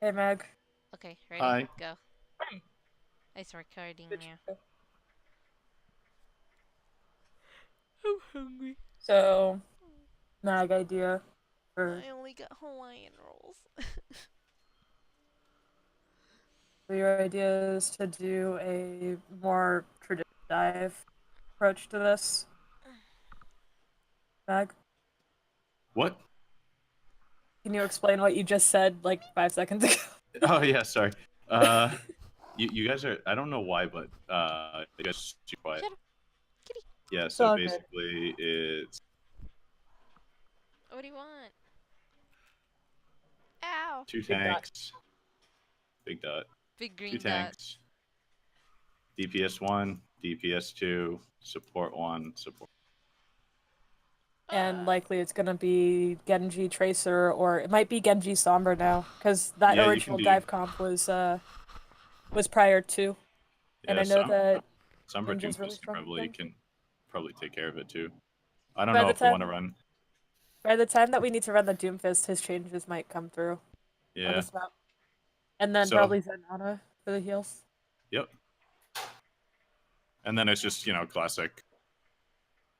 Hey Meg. Okay, ready? Hi. Go. It's recording Good now. show. I'm hungry. So, Meg idea for I only got Hawaiian rolls. your idea is to do a more traditional dive approach to this, Meg. What? Can you explain what you just said like 5 seconds ago? Oh yeah, sorry. Uh, you guys are. I don't know why, but you guys are too quiet. Shut up, kitty. Yeah. It's So all good. basically, it's What do you want? Ow! two Big dot. tanks, big dot, Big two green dot. tanks, DPS one, DPS two, support one, support. And likely it's gonna be Genji Tracer, or it might be Genji Sombra now, because that Yeah, you can original do. dive comp was prior to, and Yeah, I know some that Sombra Ninja's really Doomfist strong with probably Genji. can probably take care of it too. I don't By know the if we want to time run. by the time that we need to run the Doomfist, his changes might come through on Yeah. this map. And then So probably Zenana for the heals. yep. And then it's just classic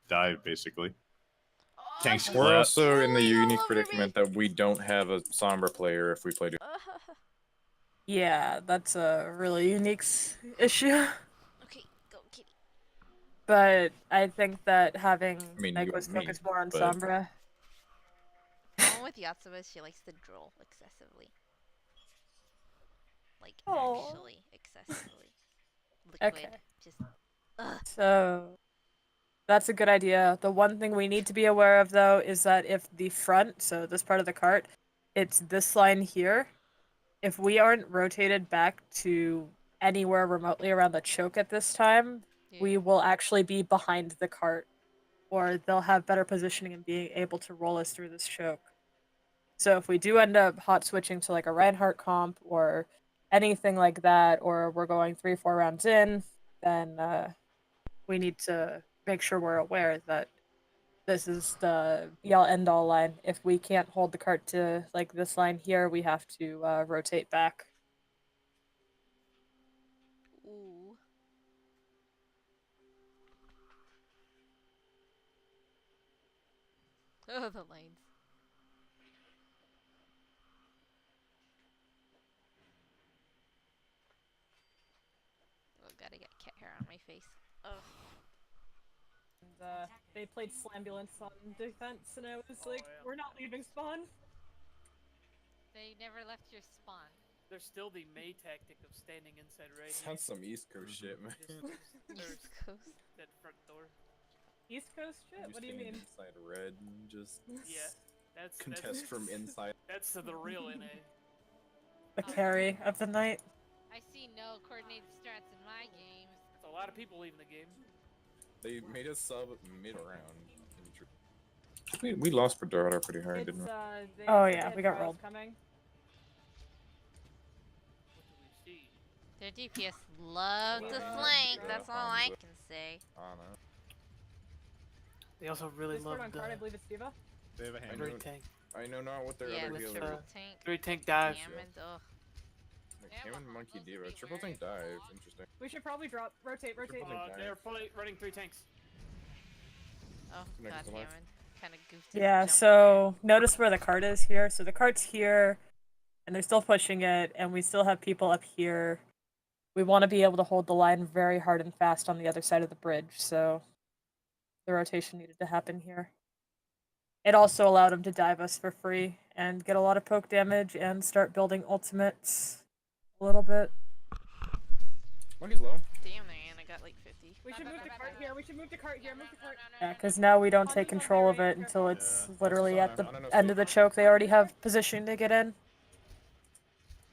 dive basically. Oh, Tanks she's We're collapse. also in the drooling all unique over me. predicament that we don't have a Sombra player if we play. Yeah, that's a really unique issue. Okay, go kitty. But I think that having I mean, you Nego's and me, focus more on but Sombra. Problem with Yatsuba is she likes to drool excessively. Like, Oh. actually excessively. Liquid. Okay. Just, ugh. So that's a good idea. The one thing we need to be aware of though is that if the front, so this part of the cart, it's this line here, if we aren't rotated back to anywhere remotely around the choke at this time, we Yeah. will actually be behind the cart, or they'll have better positioning and being able to roll us through this choke. So if we do end up hot switching to like a Reinhardt comp or anything like that, or we're going 3-4 rounds in, then we need to make sure we're aware that this is the be all end all line. If we can't hold the cart to like this line here, we have to rotate back. Ooh. Oh, the lines. Oh, gotta get cat hair on my face. Oh. And they played Slambulance on defense, and I was like, yeah. we're not leaving spawn. They never left your spawn. There's still the May tactic of standing inside right here. Sounds some East Coast shit, man. Just East Coast. that front door. East Coast shit? You What do you stand mean? Inside red and just Yeah, that's contest from inside. That's the real NA. The carry of the night. I see no coordinated strats in my games. That's a lot of people leaving the game. They made us sub mid round. We lost Berdara pretty hard, didn't we? Oh yeah, we got rolled. What Coming. do we see? Their DPS love to Yeah. flank. Yeah, That's all I Hamza. can say. I don't know. They also really Discord love on card, I believe it's Diva. They have a hand. three tank. I know not what their Yeah, other the healer. triple tank. Three tank dive. Diamond. Ugh. Like, Yeah, him and well, Monkey those would Diva. be Triple very tank dive. long. Interesting. We should probably rotate. Triple tank. They're running three tanks. Oh, Next god to damn left. it. Kinda goofed his Yeah, jump so notice where the cart is here. So the cart's here, and they're still pushing it, and we still have people up here. We want to be able to hold the line very hard and fast on the other side of the bridge, so the rotation needed to happen here. It also allowed him to dive us for free and get a lot of poke damage and start building ultimates a little bit. Monkey's low. Damn, Diana got like 50. We should move the cart here. We should move the cart here. Move the cart. No, Yeah, because now we don't take control of it until it's literally at the end of the choke. They already have position to get in.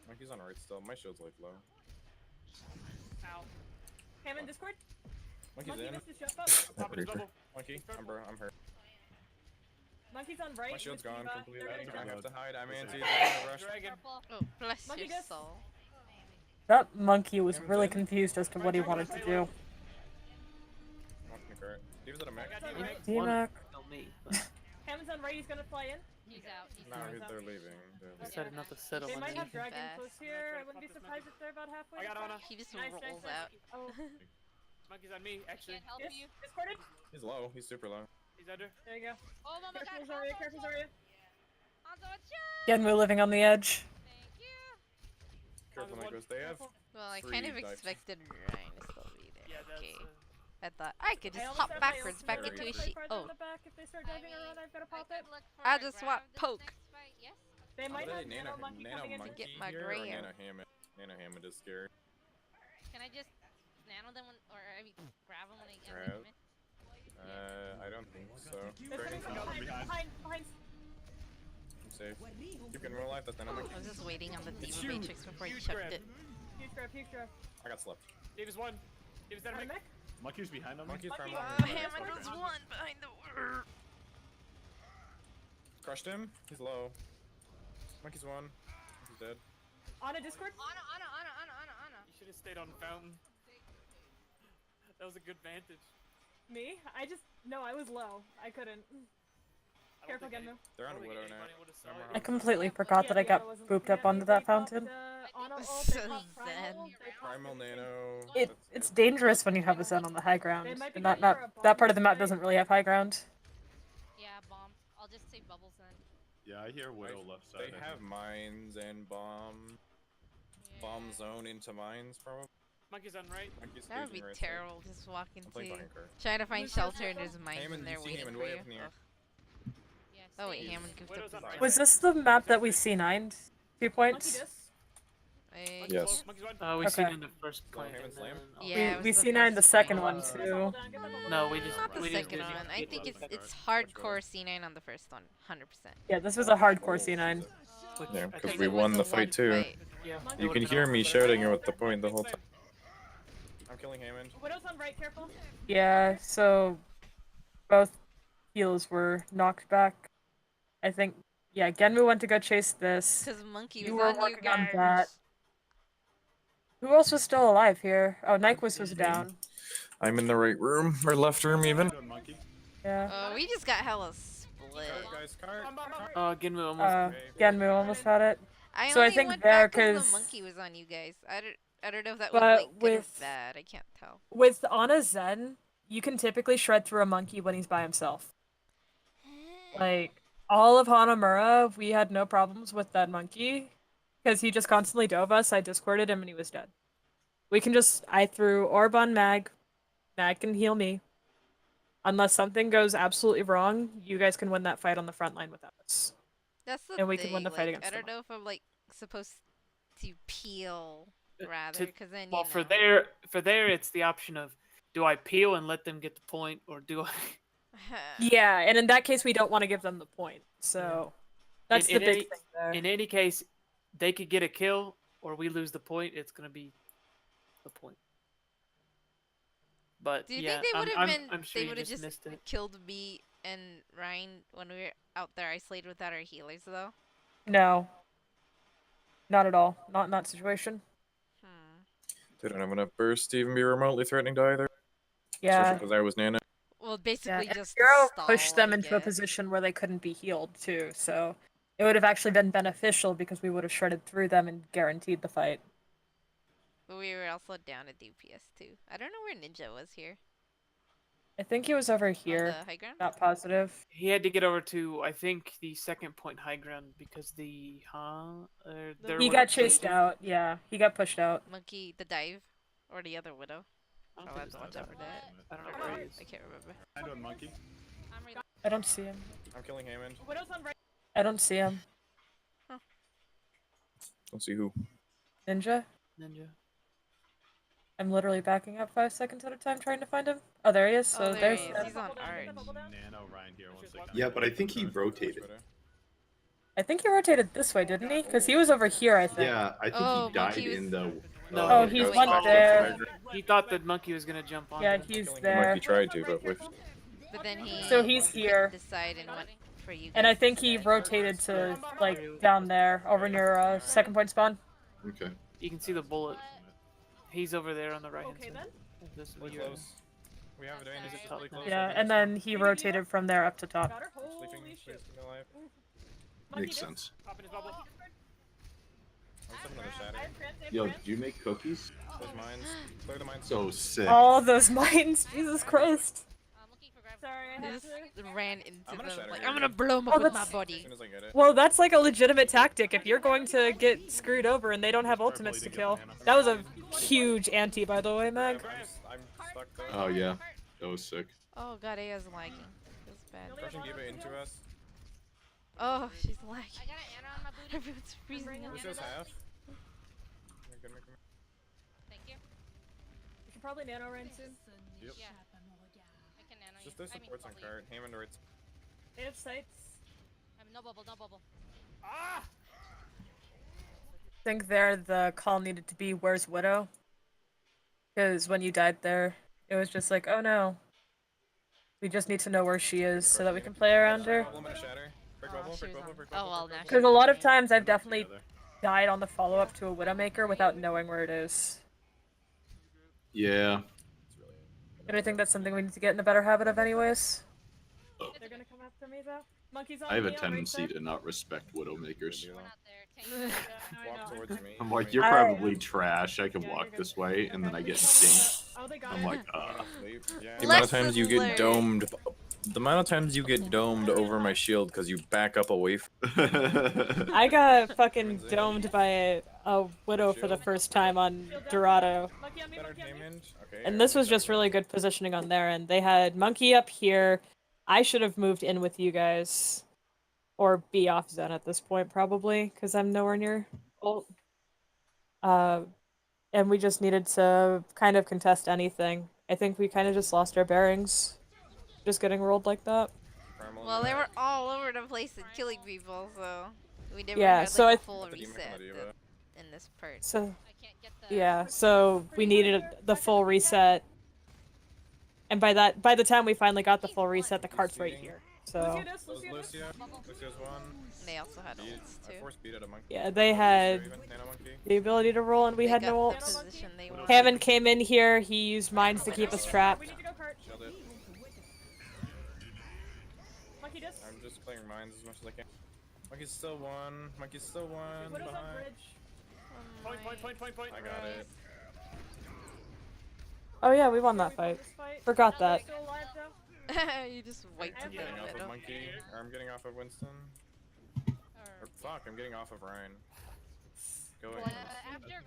Monkey's on right still. My shield's like low. Ow. Hammond Discord. Monkey's Monkey in. missed his jump up. Top of his bubble. Monkey, I'm hurt. Monkey's on right. My shield's with gone Diva. completely. They're I gonna have to hide. I'm anti. Rush. Dragon. Purple. Oh, bless Monkey your disc. soul. That monkey was Hammond's really in. confused as to what he wanted to do. Monkey cart. Diva's at a I mech. got D-Mac. D-Mac. Kill me. Hammond's on right. He's gonna fly in. You He's out. He's No, out. they're leaving. They're leaving. Decided not to settle They on might me. have dragon Fast. close here. I wouldn't be surprised if they're about halfway. I got to Ana. He just Nice, rolls nice. out. Oh, Monkey's on me, actually. Can't help yes, you. discorded. He's low. He's super low. He's under. There you go. Oh my Careful, god. Zarya. Careful, Zarya. Hanzo, shot! Genmu living on the edge. Thank you. Careful, one. Nikos. They have. Well, I Free kind of dive. expected Ryan to still be there. Yeah, that's. Okay. I thought I could just hop backwards back into a sheet. Oh, If they start diving around, I've got to I pop it. could look for I a just grab swap this poke. next fight, yes? They might Are have they Nano Monkey coming in to Monkey get my here or Graham. Nano Hammond? Nano Hammond is scary. Can I just nano them when, or I mean, grab them when I get Grab. them in? I don't think so. They're Dragon's coming not behind. I'm safe. Keep getting real life. That's Nano Monkey. I was just waiting on the It's Demon huge. Matrix before he Huge chucked grab. it. Huge grab, huge grab. I got slept. Davis one. Davis down Got a mech. mech? Monkey's behind him. Monkey's from Hammond was one behind the. Crushed him. He's low. Monkey's one. He's dead. On a Discord? Ana. You should have stayed on fountain. That was a good vantage. Me? No, I was low. I couldn't. I don't Careful, think Genmu. They're on I don't think Widow now. anybody would've saw Remember it. how- I completely forgot that I got booped up onto that fountain. So zen. Primal Nano. It's dangerous when you have a Zen on the high ground. And not that part of the map doesn't really have high ground. Yeah, bomb. I'll just say bubbles then. Yeah, I hear Widow left side. They have mines and bomb zone into mines probably. Monkey's on right. Monkey's That would be squeezing right side. terrible. Just walk I'm into, playing behind her. trying to find Who's shelter that? and there's mines Hammond, in there you see waiting Hammond for way you. up near. Ugh. Yeah, Oh wait, stay- Hammond goofed Widow's up on his right. Was this the map that we C9'd? 2 points? Monkey's Yes. close. Monkey's one. We Okay. seen in the first Go point. Hammond and slam. then- Yeah, it We was the C9'd the first second one. one too. No, we just Not the we just second did one. I think it's Start. hardcore C9 on the first one, 100%. Yeah, this was a hardcore C9. which Yeah, I because think we it was won a the fight one too. fight. yeah, You it You would've can been hear awesome, me but- shouting at the point the whole time. I'm killing Hammond. Widow's on right, careful. Yeah, so both heals were knocked back. I think, yeah, Genmu went to go chase this. Because Monkey You was were on you working on guys. that. Who else was still alive here? Oh, Nyquist was down. I'm in the right room, or left room even. Good monkey. Yeah. Oh, we just got hella split. Guys, cart. Oh, Ginmu almost. Genmu almost had it. I So I only think went there, back 'cause 'cause- the Monkey was on you guys. I don't know if that was But like good or with- bad. I can't tell. With Ana Zen, you can typically shred through a monkey when he's by himself. Like, all of Hanamura, we had no problems with that monkey. Because he just constantly dove us, I discorded him and he was dead. I threw Orb on Mag. Mag can heal me. Unless something goes absolutely wrong, you guys can win that fight on the front line without us. That's the And we thing. can win the fight like, against I don't them. know if I'm like supposed to peel rather, to- because then Well, you for know. there, it's the option of, do I peel and let them get the point, or do I? Yeah, and in that case, we don't want to give them the point. So, that's In the big any- thing there. In any case, they could get a kill, or we lose the point. It's gonna be the point. But Do you yeah, think they would have been? I'm sure They you would have just just missed it. killed me and Ryan when we were out there isolated without our healers, though. No. Not at all. Not in that situation. They don't have enough burst to even be remotely threatening to either. Yeah. Because I was Nana. Well, Yeah, basically and just Hero stall, pushed them I into a guess. position where they couldn't be healed too, so it would have actually been beneficial because we would have shredded through them and guaranteed the fight. But we were also down at DPS too. I don't know where Ninja was here. I think he was over On here. the high ground. Not positive. He had to get over to, I think, the second point high ground because He there got chased out. Yeah, he got pushed out. Monkey, the dive, or the other widow. I don't I'll think have it's to watch that out for that. I don't know where he is. I can't remember. I do a monkey. I'm reloading. I don't see him. I'm killing Hammond. I don't see him. Let's see who. Ninja? Ninja. I'm literally backing up 5 seconds at a time trying to find him. Oh, there he is. So Oh, there there's he is. him. He's on Arch. Nano Ryan here. 1 second. Yeah, but I think he rotated. I think he rotated this way, didn't he? Because he was over here, I think. Yeah, I think Oh, he died Monkey was- in the. No, Oh, he's one back there. to the He thought that monkey was gonna jump on. Yeah, him. he's Monkey there. tried to, but whiffed. But then he. So he's couldn't here. Decide and went for you. And I guys think to he decide. rotated to, like, down there, over near second point spawn. Okay. You can see the bullet. He's over there on the right hand Okay, side. then. This We're view. close. We have advantage. Is it Really close. Yeah, and then he rotated from there up to top. Sleeping alive. Makes sense. Hop in his bubble. I just have another shatter. Yo, did you make cookies? Those mines. Clear the mines. So sick. All those mines, Jesus Christ. I'm looking for grab. Sorry, I They had just to. ran into I'm gonna them. shatter Like, here. I'm gonna blow them Oh, up with my that's- As body. soon as I get it. Well, that's like a legitimate tactic. If you're going to get screwed over and they don't have ultimates to kill. That was a huge anti, by the way, Meg. I'm stuck though. Oh yeah, that was sick. Oh god, Aya's lagging. Feels bad. Crushing Diva into us. Oh, she's lagging. I got an Anna on my booty. Everyone's freezing up. Lucio's half. Make good. Thank you. You should probably nano rain soon. Yep. Yeah. I can nano Just you. those I mean, supports on bubble you. cart. Hammond or it's. They have sights. No bubble, no bubble. Ah! I think there the call needed to be "Where's Widow?" Because when you died there, it was just like, oh no. We just need to know where she is so that we can play around her. Bubble, I'm gonna shatter. Break Oh, bubble, she break was bubble, on- break oh, bubble. well, break now bubble. Because a lot of times I've They're definitely together. died on the follow-up to a Widowmaker without knowing where it is. Yeah. It's really- And I think that's something we need to get in a better habit of anyways. They're gonna come after me though. Monkeys on I have a me, I'll break tendency them. to not respect Widowmakers. We're not there. Tank. Walk towards me. I'm like, I you're mean, probably trash. I can Yeah, walk you're good. this way, and then I get stinked. Oh, they got I'm it. like, sleep. Yeah. The amount of times you get domed. The amount of times you get domed over my shield because you back up away from. I got fucking domed by a widow for the first time on Dorado. Better Hammond. Okay. And this was just really good positioning on their end. They had Monkey up here. I should have moved in with you guys. Or be off Zen at this point, probably, because I'm nowhere near ult. And we just needed to kind of contest anything. I think we kind of just lost our bearings. Just getting rolled like that. Primal Well, they back. were all over the place and killing people, so we never Yeah, had so like a I- full Got the demon reset from the Diva. in this part. So, I can't get the. yeah, so we needed the full reset. And by the time we finally got the full reset, the cart's right here. So, That was Lucio. Lucio's one. They also had Beat. ults I too. forced beat at a monkey. yeah, they Lucio had even, Nano monkey. the ability to roll, and we They had got no the ults. position they wanted. Hammond came in here, he used mines to keep us trapped. Shield it. I'm just clearing mines as much as I can. Monkey's still one. Monkey's still one. Behind. Point, point, point, point, point. I got it. Oh yeah, we won that fight. Forgot that. You just wiped him I'm getting in off the of middle. monkey. Or I'm getting off of Winston. Or fuck, I'm getting off of Ryan. Go ahead.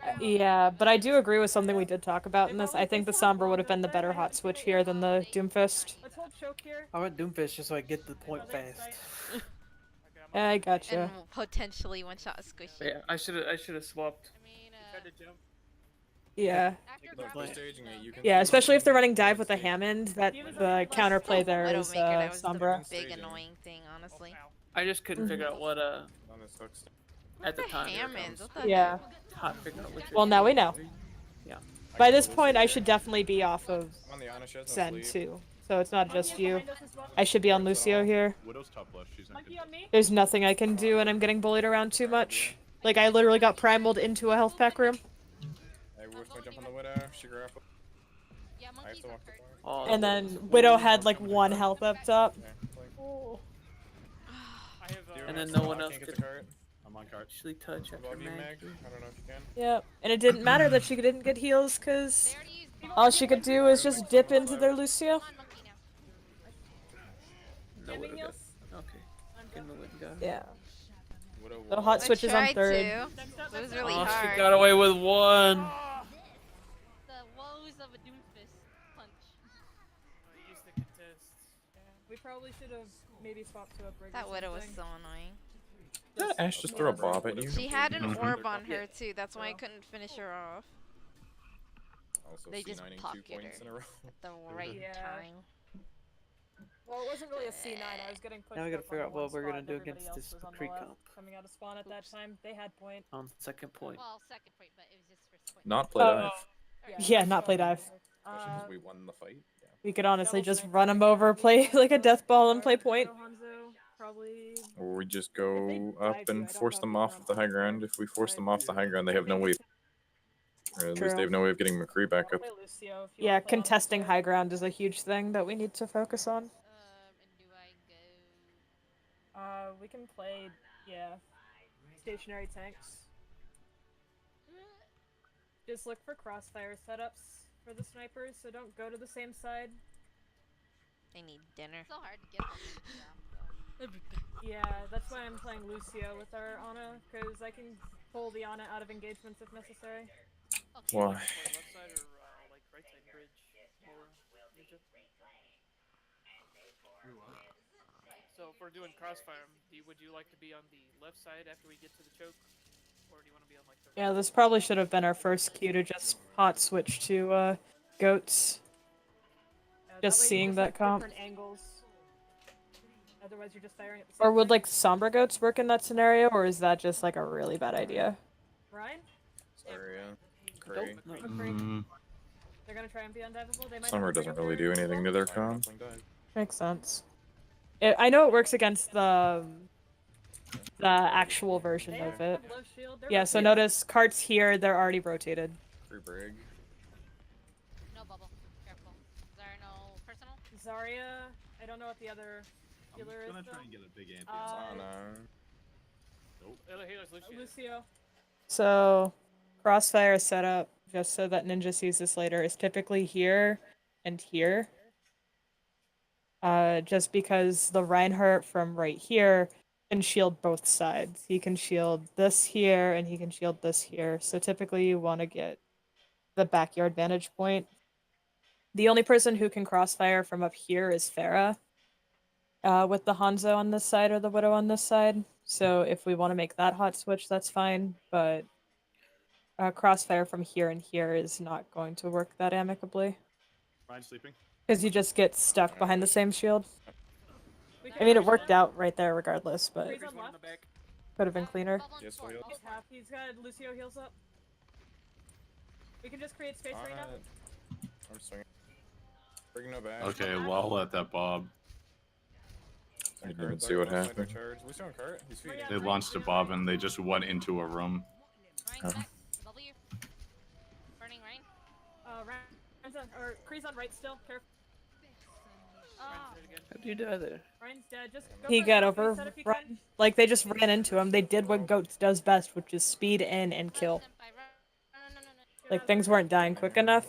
After Yeah, but I do agree with something we did talk about in this. I think the Sombra would have been the better hot switch here than the Doomfist. I went Doomfist just so I get the point fast. I gotcha. And potentially one shot a squishy. Yeah, I should have swapped. I mean, Tried to jump. Yeah. after Look, grab. we're staging it. You can Yeah, see especially if they're running Winston dive with a stage. Hammond, that the counterplay there is Widowmaker, that was Sombra. the big Staging. annoying thing, honestly. Ow. I just couldn't figure out what On this hook stand. at the time. Hammonds, what the Yeah. How to figure out which. Well, now we know. Yeah. By this point, I should definitely be off of On the Ana, she has no Zen sleep. too. So it's not just you. I should be on Lucio here. Widow's top left. She's not good. There's nothing I can do, and I'm getting bullied around too much. Like, I literally got primaled into a health pack room. I wished my jump on the widow. She grappled. Yeah, I have monkey's to on walk the cart. far. Oh, And then Widow had like 1 health up top. Yeah, like, I have. do And it. then no I one can't else get could- the cart. I'm on card. actually touch after Above you, Meg. Maggie. I don't know if you can. Yep. And it didn't matter that she didn't get heals, because They already used. all she could do was just dip into their Lucio. Come on, monkey now. No, would've got- Okay. Give me what you got. Yeah. Widow The will- hot I switch is on tried third. to. It was really Oh, hard. she got away with one. The woes of a doomfist punch. I used to contest. We probably should have maybe swapped to a brig. That widow was so annoying. Did Ash just throw a bob at you? She had an Mhm. orb on her too. That's why I couldn't finish her off Also They just C9ing 2 pocket points her. in a row. at the right Yeah. time. Well, it wasn't really a C9. I was getting pushed. Now we gotta up figure on out the what one we're gonna spot, do and everybody against else this was on the pre-comp. left, coming out of spawn at that time. They had point. On second point. Well, second point, but it was just first point. Not play Oh. dive. Yeah, not play dive. Especially because we won the fight. Yeah. We could honestly just run them over, play like a death ball, and play point. Probably. Or we just If they go dive up you, I and don't force know them if off they're of the on high top ground. side. If we force them off the high ground, they have no way. Or at least they have no way of getting McCree back up. Yeah, contesting high ground is a huge thing that we need to focus on. And do I go? We can play Yeah. Stationary tanks. Just look for crossfire setups for the snipers, so don't go to the same side. They need dinner. It's so hard to get them to drop, though. Yeah, that's why I'm playing Lucio with our Ana, because I can pull the Ana out of engagements if necessary. Okay. Why? Like left side or like right side bridge or ninja? So if we're doing crossfire, would you like to be on the left side after we get to the choke, or do you want to be on like the? Yeah, this probably should have been our first cue to just hot switch to goats. Just seeing that comp. Different angles. Otherwise, you're just firing at the same Or would time. like Sombra goats work in that scenario, or is that just like a really bad idea? Ryan? Sorry, yeah. Cray. Mm, They're gonna try and be undivable. They might Summer have a doesn't bigger really do barrier anything to as their well. comp. Makes sense. I know it works against the actual version They of have it. low shield. They're Yeah, so rotated. notice carts here, they're already rotated. Free brig. No bubble. Careful. Is there no personal? Zarya. I don't know what the other I'm healer is gonna though. try and get a big anti. Sana. Healer's Lucio. Lucio. So, crossfire setup, just so that Ninja sees this later, is typically here and here. Just because the Reinhardt from right here can shield both sides. He can shield this here and he can shield this here. So typically you want to get the backyard vantage point. The only person who can crossfire from up here is Farah. With the Hanzo on this side or the Widow on this side. So if we want to make that hot switch, that's fine. But crossfire from here and here is not going to work that amicably. Ryan sleeping. Because you just get stuck behind the same shield. We I mean, it push worked them. out right there regardless, but Freeze Freeze on one in left. the back. could have been cleaner. Bubble and Yes, support, we bubble He's support. half. He's got Lucio heals up. We can just create space right now. I'm swinging. Bring no back. Okay, well I'll let that bob. I didn't even see what happened. Lucio on cart. He's feeding. They launched a bob and they just went into a room. Ryan's back. W. Burning rain. Ryan's on, or Kree's on right still. Careful. Oh. How'd you die there? Ryan's dead. Just go He for got a space set if you can. overrun. Like, they just ran into him. They did what Goats does best, which is speed in and kill. Senpai, run. No. Get Like, out of things there. weren't dying quick enough.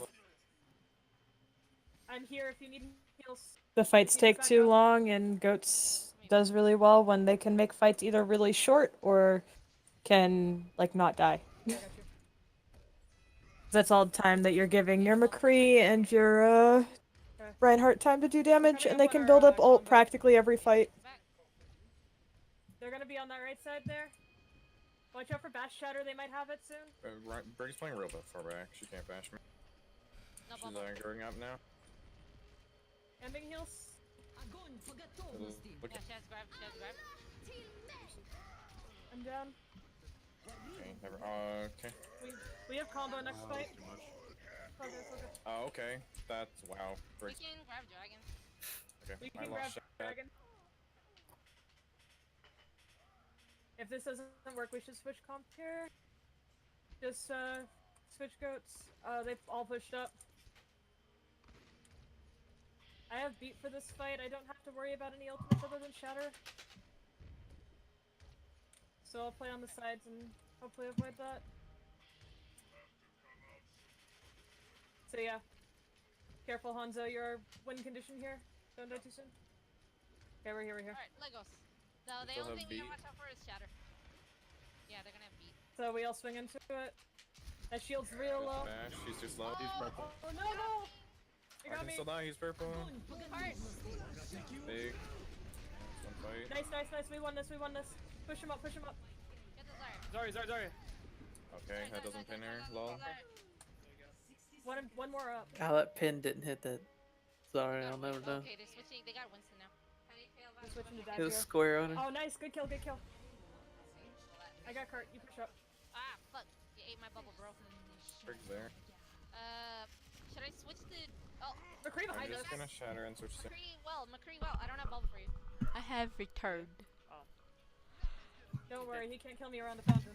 I'm here if you need heals. The fights He's take back too up. long, and Goats does really well when they can make fights either really short or can, like, not die. Yeah, I got you. That's all the time that you're giving your McCree and your Reinhardt time to do damage, and they can build up ult practically every fight. Back. They're gonna be on that right side there. Watch out for Bash Shatter. They might have it soon. Brig's playing real far back. She can't bash me. No She's bubble. growing up now. Ending heals. Look Yeah, at she has grab. She has grab. I'm down. okay. Never. Okay. We have combo next Oh, fight. too much. Okay, okay. Oh, okay. That's wow. We Brig. can grab dragon. Okay. We I can grab lost shot. Dragon. If this doesn't work, we should switch comp here. Just switch goats. They've all pushed up. I have beat for this fight. I don't have to worry about any ultimates other than Shatter. So I'll play on the sides and hopefully avoid that. So yeah. Careful, Hanzo. You're win condition here. Don't die too soon. Okay, we're here. Alright, Legos. So the Still only have thing we gotta beat? watch out for is shatter. Yeah, they're gonna have beat. So we all swing into it. That shield's real low. Bash. She's too slow. He's purple. Oh no! You I got can me. still die. He's purple. Alright. Big. One fight. Nice. We won this. Push him up. Get the Zarya. Zarya. Okay, that doesn't pin her. Lol. One more up. How that pin didn't hit that. Sorry, I'll never know. Okay, they're switching. They got Winston now. I'm switching to It was Dagger. square on her. Oh, nice. Good kill. I got Kurt. You push up. Ah, fuck. You ate my bubble, bro. Brig's there. Should I switch the... Oh, McCree I'm behind us. just gonna shatter and switch to. McCree well. I don't have bubble for you. I have returned. Don't worry. He can't kill me around the fountain.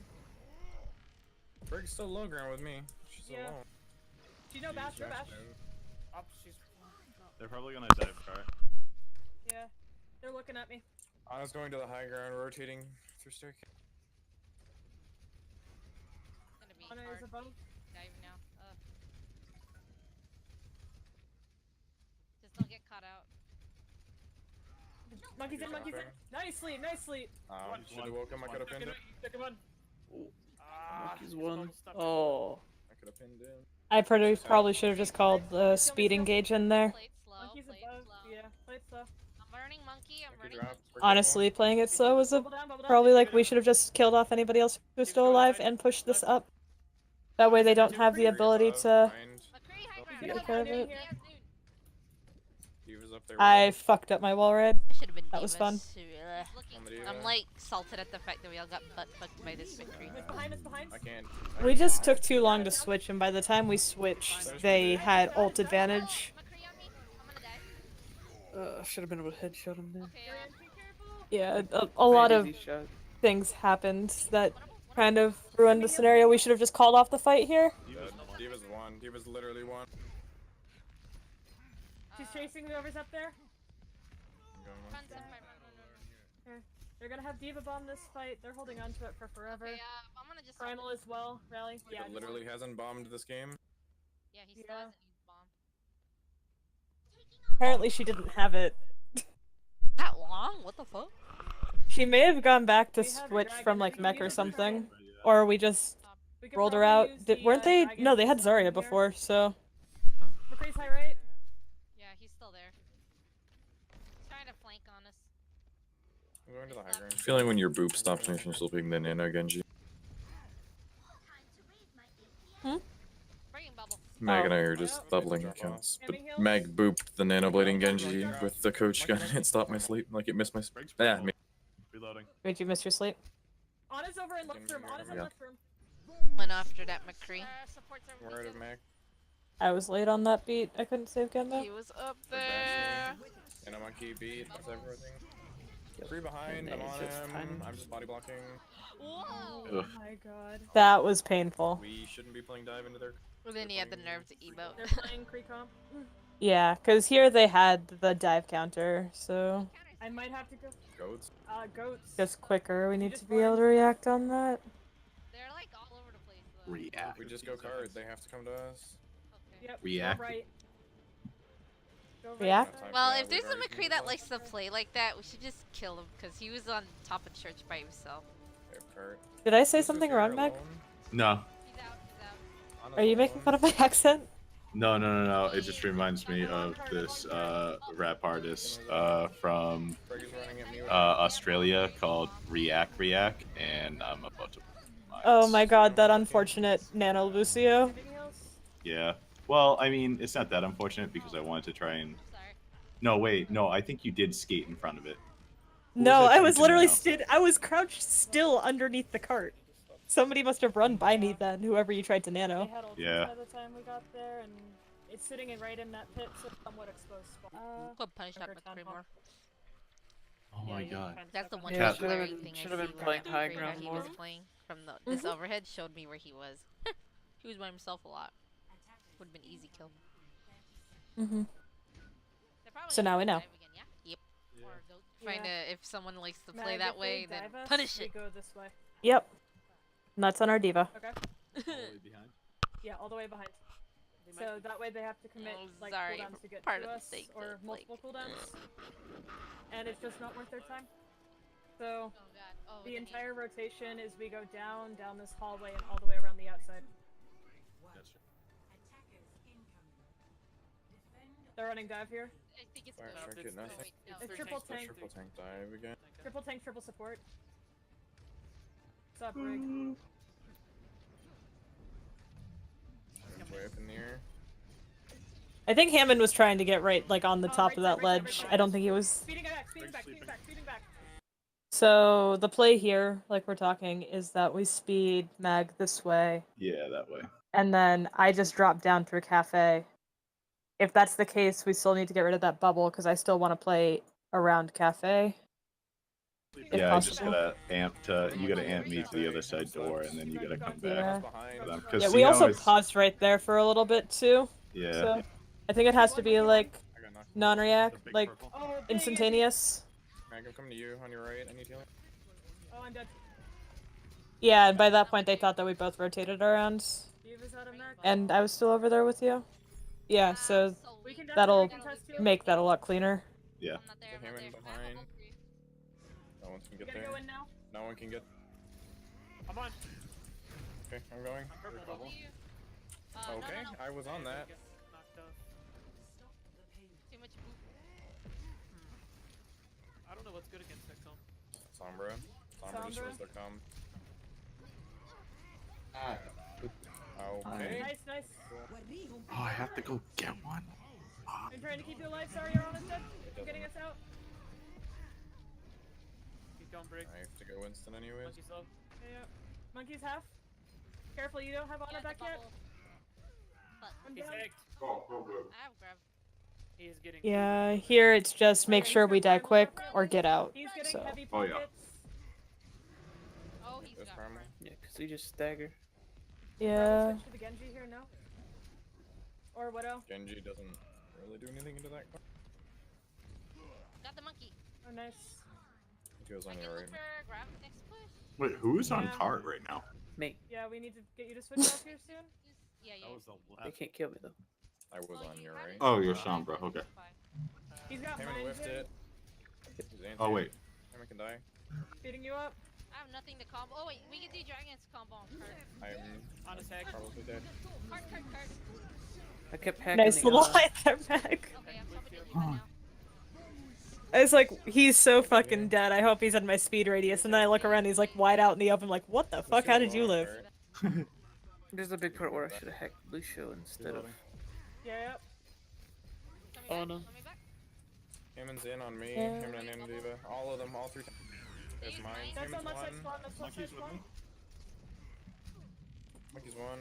Brig's still low ground with me. She's Yeah. alone. Do you know Bash? You're Bash? Up, she's... They're probably gonna dive car. Yeah. They're looking at me. Anna's going to the high ground, rotating through staircase. It's gonna be Anna is hard above. dive now. Just don't get caught out. Monkeys in, monkeys in. Nice sleep, nice sleep. Should have woke him. I could have pinned him. Took him on. He's just one. bubble stuff. Oh. I could have pinned him. I probably should have just called the speeding gauge in there. Play it slow. Monkeys Play above. it slow. Yeah, play it slow. I'm burning monkey. I'm Monkey burning drop. monkey. We're careful. Honestly, playing it slow was a Bubble down, bubble down. probably like we should have just killed off anybody else who's still alive and pushed this up. That way they don't have the ability to. McCree, high He's ground. gonna Take have care of Noon it. here. He has noon. Diva's up there. I fucked up my wall red. I should have been That was fun. Looking On the for- Diva. I'm like salted at the fact that we all got butt fucked by this McCree. It's behind, it's behind. I can't. We just took too long to switch, and by the time we switched, they had ult advantage. McCree on me. I'm gonna die. Should have been able to headshot him there. Okay, Be careful. Yeah, a lot of Easy shot. things happened that kind of ruined the scenario. We should have just called off the fight here. Diva's one. Diva's literally one. She's chasing whoever's up there. I'm going one. Run some fight, run. They're gonna have Diva bomb this fight. They're holding on to it for forever. Okay, I'm gonna just. Primal as well. Rally. Yeah. Diva literally hasn't bombed this game. Yeah, he still Yeah. hasn't used bomb. Apparently, she didn't have it. That long? What the fuck? She may have gone back to We have switch Dragon from like Age. mech We or have something, Dragon. or we just We could rolled her probably out. use Did, the, weren't they? Dragon No, they had system Zarya here. before, so. McCree's high right. Yeah, he's still there. He's trying to flank on us. I'm going to the high ground. Feeling when your boop stops me from slipping the Nano Genji. Bringing bubble. Mag and I Oh. are just doubling accounts. But Heals. Mag booped the Nano Blading Genji with the coach gun and it stopped my sleep. Like it missed my sleep. Yeah, me. Reloading. Did you miss your sleep? Anna's over in left room. Anna's in Yeah. left room. Went after that McCree. Supports are We're out of weakened. Mag. I was late on that beat. I couldn't save Gendo. He was up They're there. bashing. And a monkey beat. That's everything. Free behind. I'm And on it's just him. timing. I'm just body blocking. Whoa! Oh Ugh. my god. That was painful. We shouldn't be playing dive into their. And then he had the nerve to emote. They're playing Cree-comp. Yeah, because here they had the dive counter, so I might have to go. Goats. Goats. just quicker. We need just to be able to react on that. They're like all over the place though. React. If we just go card, they have to come to us. Okay. Yep. React. Go right. Go right. React? side. Well, Yeah, if there's we've a already McCree that committed likes to play like that, we should just kill him because he was on top of church by himself. They have cart. Did I say Who's something here wrong, Meg? alone? No. He's out. He's out. Anna's Are you making alone. fun of my accent? No. It just reminds me of this rap artist from Greg is running at me with Australia called React, and I'm about to. Oh my god, that unfortunate Nano Lucio. Anything else? Yeah. Well, I mean, it's not that unfortunate because I wanted to try and. Sorry. No, wait, no. I think you did skate in front of it. Who No, was that I was trying to literally Nano? I was crouched still underneath the cart. Somebody must have run by me then, whoever you tried to They nano. had ults Yeah. by the time we got there, and it's sitting right in that pit, so somewhat exposed spot. Go punish that Or town McCree hall. more. Oh Yeah, my you god. kinda That's the stuck one on Yeah, it. should've glaring been- thing I should've see been where playing that high McCree ground that he was more. playing from this overhead showed me where he was. He was by himself a lot. Would have been easy kill. Mm-hmm. They're probably So gonna now we go know. dive again, yeah? Yep. Or goat. Trying Yeah. to, if someone likes to Mag, play if that they way, then dive us, punish we it. go this way. Yep. And that's on our diva. Okay. behind. Yeah, all the way behind. So that way they have to commit Oh, like sorry, cooldowns to get part to of the us, thing or that, like- multiple cooldowns, and it's just not worth their time. So Oh god. Oh, the then entire rotation is we go down this hallway and all the way around the outside. They're running dive here. I think it's Fire goat. circuit, Oh, nothing. wait, no. It's three triple tanks, tank. Triple tank dive again. Triple tank, triple support. What's up, Rig? Range way up in the air. I think Hammond was trying to get right, like, on the Oh, top right of side, that right side, ledge. right side. I don't think he was. Speeding back, speeding back, speeding back, speeding back. So the play here, like we're talking, is that we speed Mag this way, Yeah, that way. and then I just drop down through Cafe. If that's the case, we still need to get rid of that bubble because I still want to play around Cafe. If Yeah, I just possible. gotta you gotta amp me to the other side door, and then you gotta come Yeah. back. Behind. for them. 'Cause Yeah, see we how also it's- paused right there for a little bit too. Yeah. So I think it has to be like I got knocked. non-react, The big like purple. Oh, dang it. instantaneous. Mag Alright, I'm coming to you on your right. I need healing. Oh, I'm dead. Yeah, and by that point they thought that we both rotated around, Diva's out of mech. and I was still over there with you. Yeah, so We can that'll definitely contest you. make that a lot cleaner. Yeah. I'm not there. Get I'm him not in there. behind. No one can You get gotta there. go in now. No one can get. I'm on. Okay, I'm going. I'm purple. Okay, I was on that. Get knocked off. Too much poop. I don't know what's good against that comp. Sombra. Sombra destroys their comp. Okay. Nice, nice. Oh, I have to go get one. I'm trying to keep you alive. Sorry, you're on us dead. I'm getting us out. Keep going, Brig. I have to go Winston anyways. Monkey's low. Yeah. Monkey's half. Careful, you don't have Ana back yet. I'm He's down. hacked. I have grab. He is getting. Yeah, here it's just make sure we die quick or get out. He's getting So. heavy Oh, yeah. pockets. Oh, he's There's got primal. grab. Yeah, because we just stagger. Yeah. Switch to the Genji here, no? Or Widow. Genji doesn't really do anything into that card. Got the monkey. Oh, nice. He goes I on can your look right. for grab next push. Wait, who's on Yeah. cart right now? Me. Yeah, we need to get you to switch off here soon. Yeah, yeah. That was the They left. can't kill me though. I was Oh, on you your have right. it? Oh, you're Yeah, Sombra. that's Okay. fine. He's got Hammond mines whiffed in. it. He's anti. Oh wait. Hammond can die. Feeding you up. I have nothing to combo. Oh wait, we can do dragons combo on cart. I'm On his hack. probably dead. Cart. I kept hacking Nice the, little hide there, Meg. Okay, I'm probably dead right now. I was like, he's so fucking dead. I hope he's in my speed radius. And then I look around, he's like wide out in the open. Like, what the fuck? How did you live? There's a big part where I should have hacked Lucio instead of. Yeah, yep. Oh no. Coming back. Hammond's in on me. Yeah. Hammond and Diva. All of them, all three times. There's mine. That's on Hammond's left side one. spawn. That's left side spawn. Monkey's one.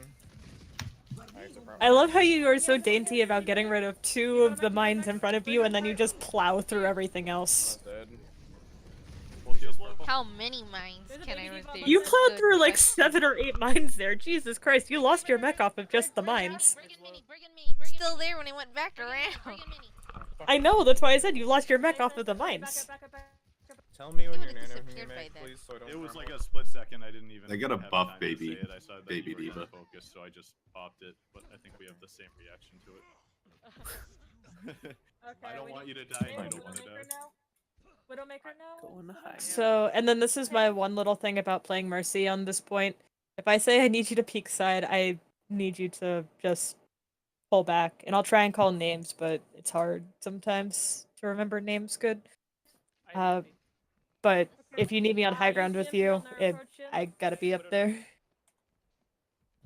I have to primal. I love how you are so dainty about getting rid of 2 of the mines in front of you, and then you just plow through everything else. One's dead. How many mines There's a can baby I diva reduce? on You Good plowed through like question. 7 or 8 mines there. Jesus Christ, you lost your mech off of just the mines. Bring in mini. Still there when it went back around. Fuck. I know, that's why I said you lost your mech off of the Back mines. up, back up, back up. Tell me when It you're would've nano disappeared make, by then. please, so I don't It was like primal. a split second. I didn't even. They got a have buff time to baby- say it. I saw that baby you were diva. focused, so I just popped it. But I think we have the same reaction to it. Okay, I don't we want need- you to die. Hey, And I don't want to Widowmaker die. now? Widowmaker now? Go in the high. So, and then this is my one little thing about playing Mercy on this point. If I say I need you to peek side, I need you to just pull back. And I'll try and call names, but it's hard sometimes to remember names good. I hit me. But if you need me on high ground with you, I gotta be up there.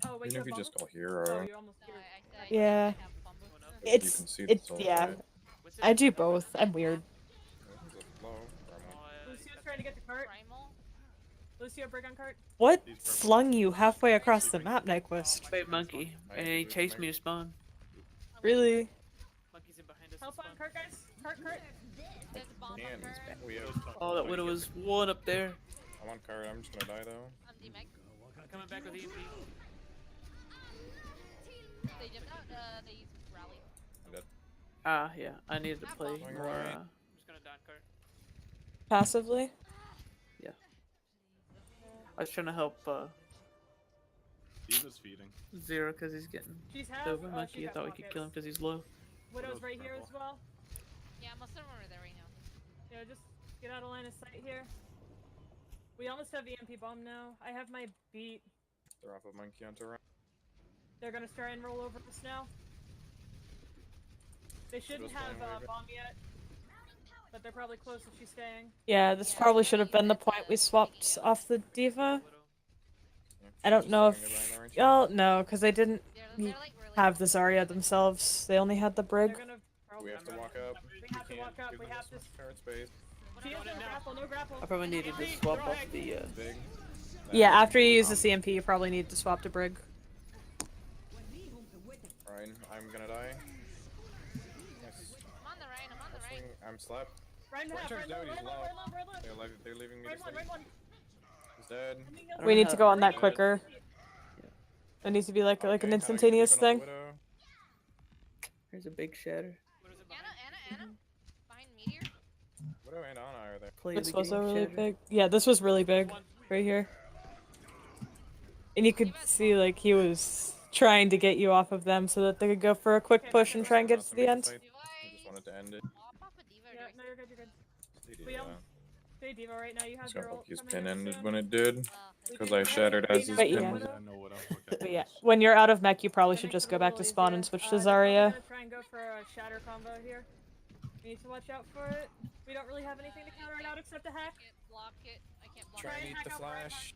Oh, wait, Even you if you have just bumble? go hero, Oh, you're almost No, here. Yeah. I have fumble. Going up. you It's, can see the soul yeah. fight. What's it? I do both. I'm weird. This is low. Primal. Lucio's trying to get the cart. Primal. Lucio, break on cart. What He's purple. flung you halfway across the map, Nyquist? Wait, monkey. And he chased me to spawn. Really? Monkey's in behind us. Help It's on fun. cart, guys. Cart, cart. There's a bomb on And cart. we have. Oh, that widow was one up there. I'm on card. I'm just gonna die though. I'm D-Meg. Coming back with EMP. They jumped out. They used rally. I'm dead. Ah, yeah. I needed to play Going more. right. I'm just gonna die on cart. Passively? I was trying to help Diva's feeding. Zero because he's getting She's half. over Oh, monkey. she's I got thought we could kill him pockets. because he's low. Widow's Widow's right here as purple. well. Yeah, most of them are there right now. Yeah, just get out of line of sight here. We almost have EMP bomb now. I have my beat. They're off of monkey onto right. They're gonna try and roll over us now. They shouldn't Widow's have going away, bomb yet. But they're probably close if she's staying. Yeah, this probably should have been the point we swapped off the Diva. Widow. Yeah, I don't she's know standing if... there behind the Oh, no, because they didn't They're like really have the Zarya themselves. They only had the They're Brig. gonna orange. probably We have to walk up. We have to walk up. give We them have to. this card space. She has no grapple. No grapple. I probably needed to swap off the. Big. Yeah, after you use the CMP, you probably need to swap to Brig. Ryan, I'm gonna die. Yes. I'm on the right. I'm on the right. Swing. I'm slapped. Right in half. Richard's Right low. down, he's Right low. low. Right low. Right low. They're leaving me Right to one. sleep. Right one. He's dead. I We don't need know to how- go on that Good. quicker. It needs to be like an Okay, how do you instantaneous keep it on thing. Widow? There's a big shatter. What is it Anna, behind? Anna, Anna. Behind meteor. What do I are there? Play This the was a game, really Shatter. big. Yeah, this was really big right here. And you could see like he was trying to get you off of them so that they could go for a quick push and try and get to the end. I just wanted to end it. Oh, I'll pop a diva Yeah, or no, you're good, you're good. Stay We Diva. Stay Diva right now, you have Just your gonna ult hope his coming pin in ended soon. when it did. well, Because I shattered as his But pin. yeah. I know what I'm looking But for. yeah, when you're out of mech, you probably That should makes just it go a back to little spawn easier. and switch to They're probably Zarya. gonna try and go for a shatter combo here. We need to watch out for it. We don't really have anything to counter it out except a hack. I can't block it. I can't block Try it. and eat hack the out for it. flash.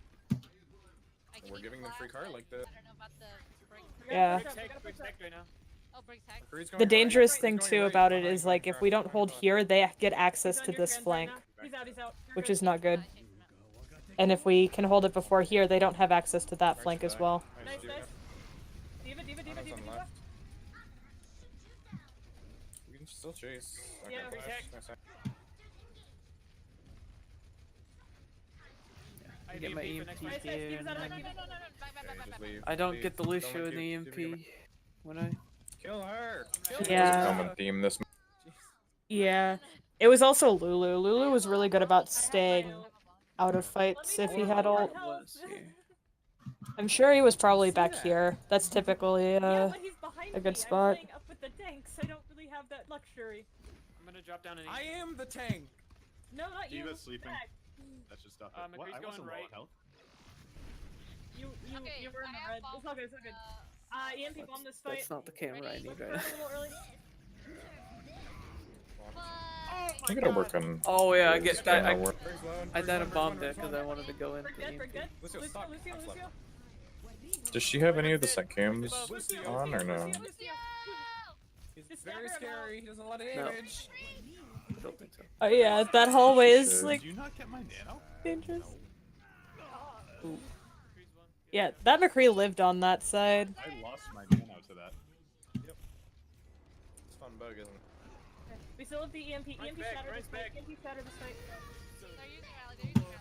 I can We're eat giving them free flash, card but like that. I don't know about the break. Yeah. Push up, we gotta Briggs push up. tech right now. Oh, Briggs hack. McCree's going The right. dangerous He's thing going too right about it behind is like if we don't hold Minecraft. here, they get He's access on to your this trans flank, right now. He's out, he's out. You're which good. is not good. I changed him up. And if we can hold it before here, they don't have access to that flank as well. Nice, nice. Diva, Diva, Diva, Ana's Diva, on Diva. left. We can still chase. Okay, Yeah. flash. Nice. I get my EMP for EMP next Nice, fight. nice. here. Diva's out of and mech, then- Diva. No, back, Okay, just leave. I don't leave. get the Don't Lucio let in the Diva get EMP when I. Kill her. Yeah. There's a common theme this. Yeah. It was also Lulu. Lulu was really good about staying out of fights if he had ult. Was here. I'm sure he was probably see back that. here. That's typically Yeah, but he's behind a good me. spot. I'm playing up with the tanks. I don't really have that luxury. I'm gonna drop down an I EMP. am the tank. No, not you. Diva's sleeping. Back. That's just stuff. McCree's What? I going wasn't low right. health. You Okay, you were in I the have red. bomb, It's all good, it's all good. EMP bomb this fight. That's not the camera I need Let's right try now. it a little early. I gotta work on. Oh yeah, I this get that. camera I, work. I did a bomb there because I wanted to go in. We're good, we're good. Lucio, Lucio, stop. Lucio, Stop. Lucio. Does she have any of the set cams Lucio, on or no? Lucio, Lucio. He's Just very stab her scary. He does a lot of No. damage. I don't think so. Oh yeah, that hallway is should. like Did you not get my nano? dangerous. Ooh. McCree's one. Yeah, that McCree lived on that side. I lost my nano to that. It's a fun bug, isn't it? Okay. We still have the EMP. EMP back, shatter this right fight. back. EMP shatter this fight. They're using rally. They're using rally.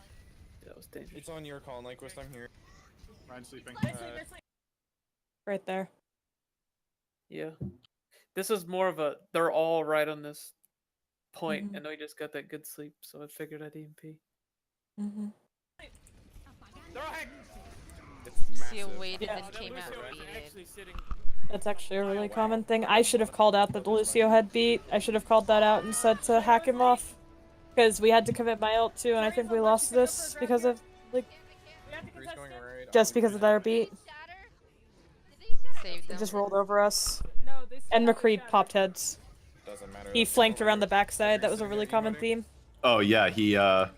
That was dangerous. It's on your call, Nyquist. I'm here. Ryan's sleeping. Nice sleep, nice sleep. Right there. Yeah. This is more of a. They're all right on this point, Mhm. and we just got that good sleep, so I figured I'd EMP. Mm-hmm. Throw a hack! It's Lucio massive. waited Yeah. and came out Lucio and is beat it. actually sitting. That's actually a really common thing. I should have called out that Lucio had beat. I should have called that out and said to hack him off. Because we had to commit my ult too, and I think we lost this because of, like, We have to McCree's contest going it. right. just because of their beat. Shatter? Did they use shatter? Saved It them. just rolled over us. No, they still And have McCree shatter. popped heads. Doesn't matter. He that's flanked all around the right. backside. That McCree's was a sitting really there common emoting. theme. Oh yeah, he Yeah.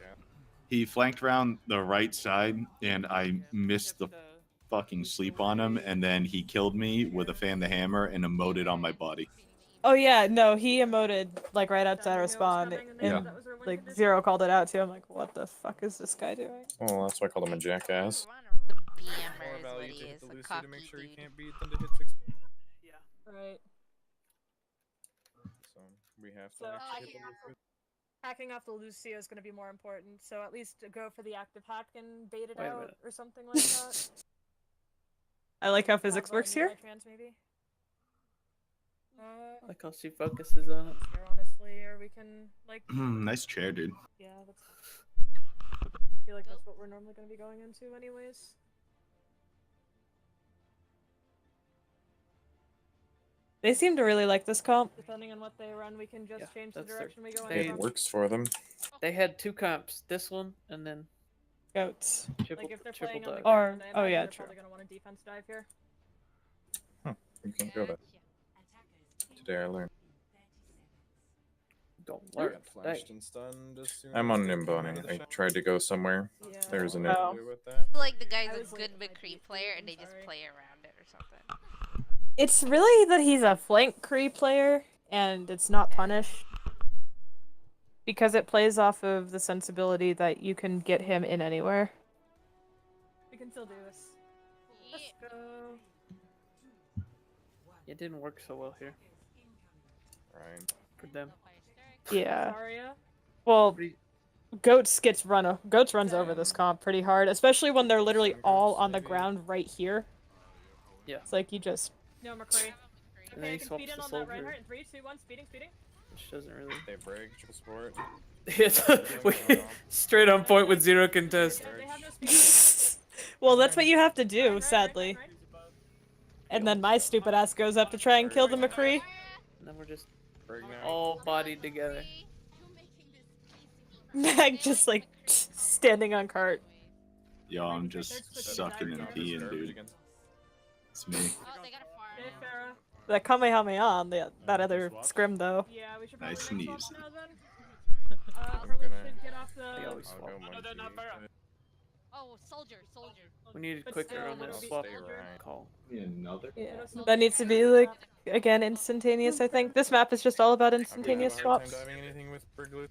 he flanked around the right side, and I missed the fucking sleep on him, and then he killed me with a fan the hammer and emoted on my body. Oh yeah, no, he emoted like right outside Shatter our knew it was spawn, coming and they Yeah. knew that was our win like condition. Zero called it out too. I'm like, what the fuck is this guy doing? Oh, that's why I called him a jackass. The More BMer is what value he to hit is, the a Lucy to cocky make sure he dude. can't beat than to hit 6. Yeah. Right. So we have to So, actually hit the Lucy. Hacking off the Lucio is going to be more important, so at least go for the active hack and bait it Wait a out minute. or something like that. I like how Not physics button works you here. by chance, maybe. I like how she focuses on it. Here, honestly, or we can like. Nice chair, dude. Yeah, that's. I feel like that's what we're normally going to be going into, anyways. They seem to really like this comp. Depending on what they run, we can just Yeah, change the that's their- direction we go they- in. It works for them. They had two comps, this one and then Goats. triple, Like if they're triple playing on the dive. ground, I oh imagine yeah, they're true. probably going to want a defense dive here. You can't go that. Today I learned. Don't I learn. got flashed and stunned as soon I'm as Mm-hmm. they they Oh, came out of Nimboni. the I shop. tried to go somewhere. Yeah. There's an Oh. issue with that. I feel like the guy's I a was late good to the McCree creep, player I'm and they just sorry. play around it or something. It's really that he's a flank Kree player and it's not punished. Because it plays off of the sensibility that you can get him in anywhere. We can still do this. Let's Yeah. go. It didn't work so well here Right. for them. Yeah. Zarya. Well, Pretty- Goats runs over this comp pretty hard, especially when they're literally Some all Goats, on the maybe. ground right here. Yeah. It's like you just No, McCree. And then Okay, he I can swaps speed in the on that soldier. Reinhardt in 3, 2, 1, speeding, speeding. which doesn't really. They break, triple support. It's straight on point with 0 contest. They have no speed. Well, that's what you have to do, sadly. And then my stupid ass goes up to try and kill the McCree. And then we're just Break now. all bodied together. Meg just like standing on cart. Yo, I'm just sucking and peeing, dude. It's me. Oh, they got a farm. That Kamehameha on that other scrim though. Yeah, we should I probably sneeze. now then. I'm Probably gonna- should get off They the. always I'll swap. go No, they're not monkey. fair. Oh, soldier. We needed But quicker still, on it'll that be swap Stay right. call. Another? Yeah. That needs to be like again instantaneous. I think this map is just all about I'm gonna have instantaneous a hard time swaps. diving anything with Briglet.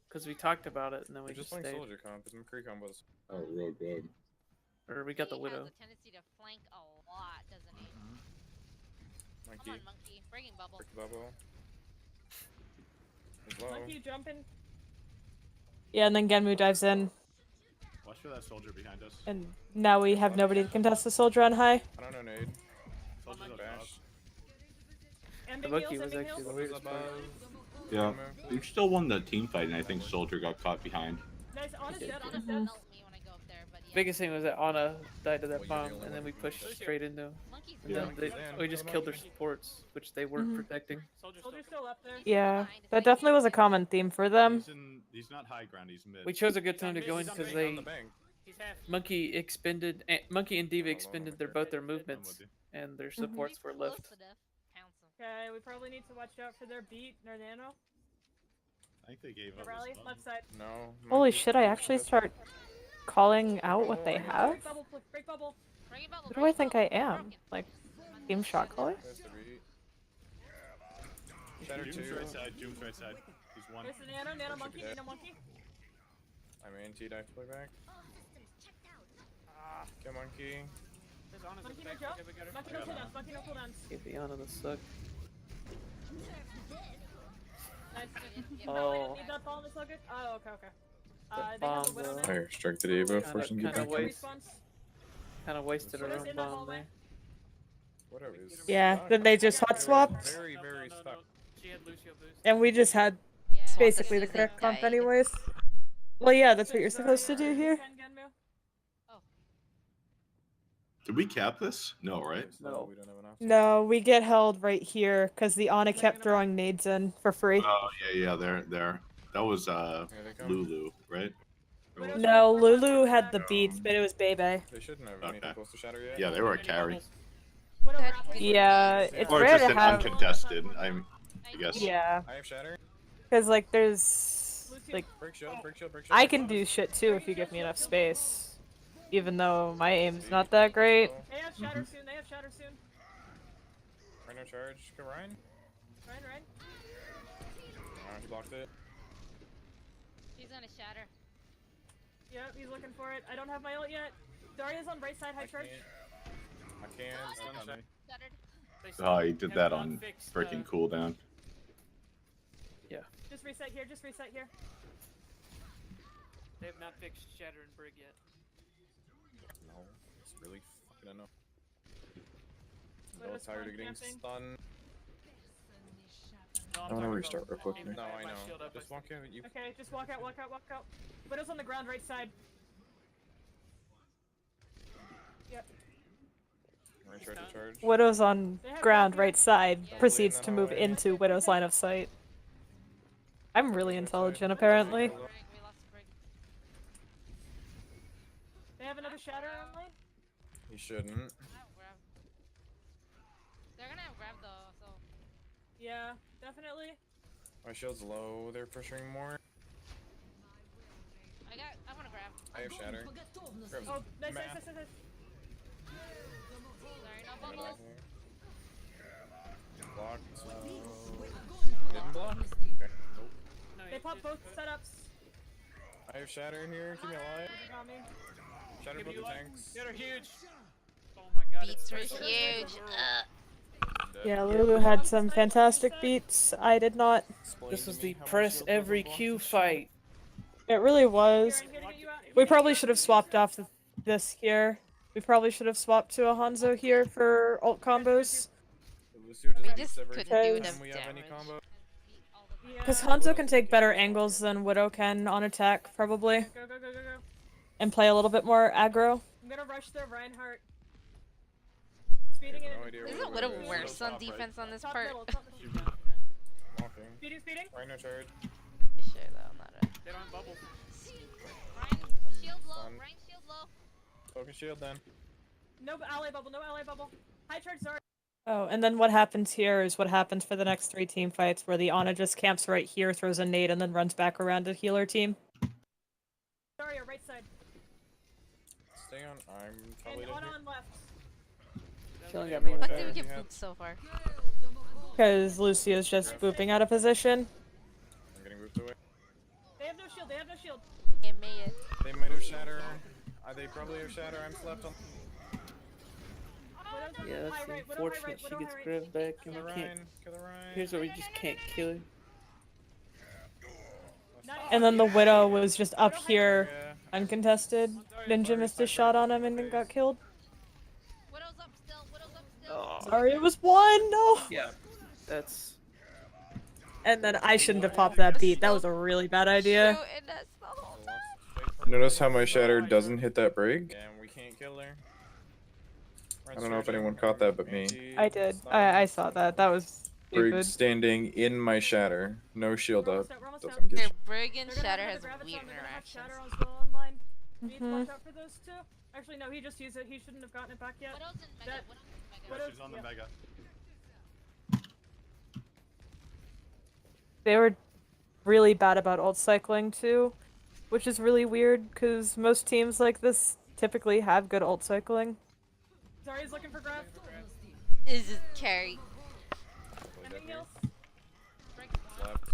Because we talked about it and then we We're just just playing stayed. soldier comp. It's McCree combos. Oh, road. Or we got the He widow. has a tendency to flank a lot, doesn't he? Monkey. Come on, monkey. Breaking bubble. Break the bubble. He's low. Monkey jumping. Yeah, and then Genmu dives in, Watch for that soldier behind us. and now we have nobody to contest the soldier on high. I don't know, nade. Soldier's up Bash. And The big monkey heals, was and big actually the heals. weirdest part. Yeah. We still won the team fight, and I think soldier got caught behind. Nice, honest dead, Anna honest dead. help me when I go up there, but yeah. Biggest thing was that Anna died to Well, that you're the bomb, only and then one we who pushed knows. straight into. Monkey's And Yeah. then they, we just killed their supports, which they weren't protecting. Soldier's Soldier's still up there. Yeah, that definitely was a common theme for them. He's not high ground. He's mid. We chose a good time to go in because On they the bank. He's half. Monkey and Diva Oh, expended okay. both their I'm movements, with you. and their He's supports were close left. enough. Pounce him. Okay, we probably need to watch out for their beat, their nano. I think they gave The up. rally, as well. left side. No. Holy monkey. shit! I actually start calling out what they have. Break bubble, break bubble. Breaking bubble. Who do I breaking think I bubble. am? Like team shot caller? There's the beat. Shatter Doom's 2. right side. Doom's right side. He's one. There's the nano, nano Should monkey, be dead. nano monkey. I'm anti dive play back. Ah, Kill monkey. there's Anna's in Monkey the no back. jump. Okay, we got her. Monkey no cooldowns, monkey no cooldowns. Gave the Anna the suck. Nice. Oh. Need that ball in the slugger? Oh, okay. The They have bomb, the widow though. now. Fire strike the Diva. Kinda- Force him to get kinda back in. waste. Response. Kind of wasted our Widow's own in that bomb hallway. there. Whatever it is. Yeah, Stuck. then they just hot They were swapped, Very, No, very no, no, stuck. no. She had Lucio boost. and we just had Yeah. basically the As soon as correct they comp died. anyways. Well, yeah, that's what you're supposed to do here. Did we cap this? No, right? No. We don't have enough. No, we get held right here because the Ana kept throwing nades in for free. Oh yeah, there. That was Here they come. Lulu, right? Or was it- No, Lulu had the beats, but it was Bebe. They shouldn't have Okay. anything close to shatter yet. Yeah, they were a carry. Widow Good. grapple. Yeah, it's Or rare just to an have. uncontested. I guess. Yeah, I have shatter. because like there's like Break shield, break shield, break shield. I can do shit too if you give me enough space. Even though my aim's not that great. They have shatter soon, they have shatter soon. Rhino charge. Go Ryan. Ryan. He blocked it. He's gonna shatter. Yep, he's looking for it. I don't have my ult yet. Daria's on right side, high I charge. can't. Stun check. Shuttered. They Oh, he still did have that not on fixed, freaking cooldown. Just reset here, They have not fixed Shatter and Brig yet. No, it's really fucking enough. I'm Widow's tired of spawn getting camping. stunned. No, I I'm wanna talking restart about real quick. aiming No, my- I my know. shield up, Just I- walk out. You Okay, just walk out. Widow's on the ground, right side. recharge the charge. Widow's on ground right side, Yeah. proceeds to move into Widow's line of sight. I'm really intelligent apparently. Brig, we lost Brig. They have another shatter on lane. You shouldn't. I have grab. They're gonna have grab though, so. Yeah, definitely. My shield's low. They're pressuring more. I wanna grab. I have shatter. Grab's Oh, nice. math. Sorry, no Right bubbles. here. Blocked. Didn't block. Okay. Nope. No, They he- pop he- both setups. I have shatter in here. Keep me alive. They got me. Shatter Give both you the luck. tanks. Get her huge. Oh my god. Beats it's were so huge. Dead. Yeah, Lulu had some fantastic beats. I did not. Explain This to was me the how my press shield every doesn't block Q this shit. fight. It really was. Here, I'm getting you out. We probably should have swapped off this here. We probably should have swapped to a Hanzo here for ult combos. Lucio just We beats just every couldn't do time enough we have any damage. combo. Because Yeah. Hanzo can take better angles than Widow can on attack, probably, Go, go, go, go, go. and play a little bit more aggro. I'm gonna rush their Reinhardt. I Speeding have in. no idea Isn't where Widow Widow is. worse on Top right. defense on this Top part? middle, top middle. She's down. Walking. Speeding, speeding. Rhino charge. Sure, though, not a. They don't have bubbles. Ryan, shield low. Fun. Ryan, shield low. Focus shield then. No ally bubble, no ally bubble. High charge, sorry. Oh, and then what happens here is what happens for the next 3 team fights, where the Ana just camps right here, throws a nade, and then runs back around to heal her team. Sorry, your right side. Stay on. I'm probably And dead on here. left. Killing Yeah, got me in watch the Fuck did we out. get Yeah. booped so far? Because Lucia's just booping out of position. I'm getting moved away. They have no shield, they have no shield. It made it. They might have shatter. They probably have shatter. I'm slept on. Widow's on Yeah, high that's right, Widow high unfortunate. right, She Widow gets high right. grabbed back Kill and the we can't. Rhine. Kill the Rhine. Here's where we just can't kill her. Nice. And then the Widow was just up Widow high here, Yeah. uncontested. Ninja missed a shot on him and then got killed. Widow's up still. Widow's up still. Oh, Sorry, it was 1, no! yeah. That's. And then I shouldn't have popped that beat. That was a really bad idea. True, and that's the whole time. Notice how my shatter doesn't hit that break? And we can't kill her. I don't know if anyone caught that but me. I did. I saw that. That was Brig stupid. standing in my shatter. No shield We're up. almost out, we're almost out. Doesn't get Okay, sh- Brig and They're gonna Shatter have has the Graviton, weird they're gonna have interactions. Shatter as well online. We need to Mhm. watch out for those two. Actually, no, he just used it. He shouldn't have gotten it back yet. Widow's in mega. That- Widow's in mega. Widow's- She's on the yeah. mega. They were really bad about ult cycling too, which is really weird because most teams like this typically have good ult cycling. Zarya's looking for grab. Is it carry? Probably Ending dead heals. Left.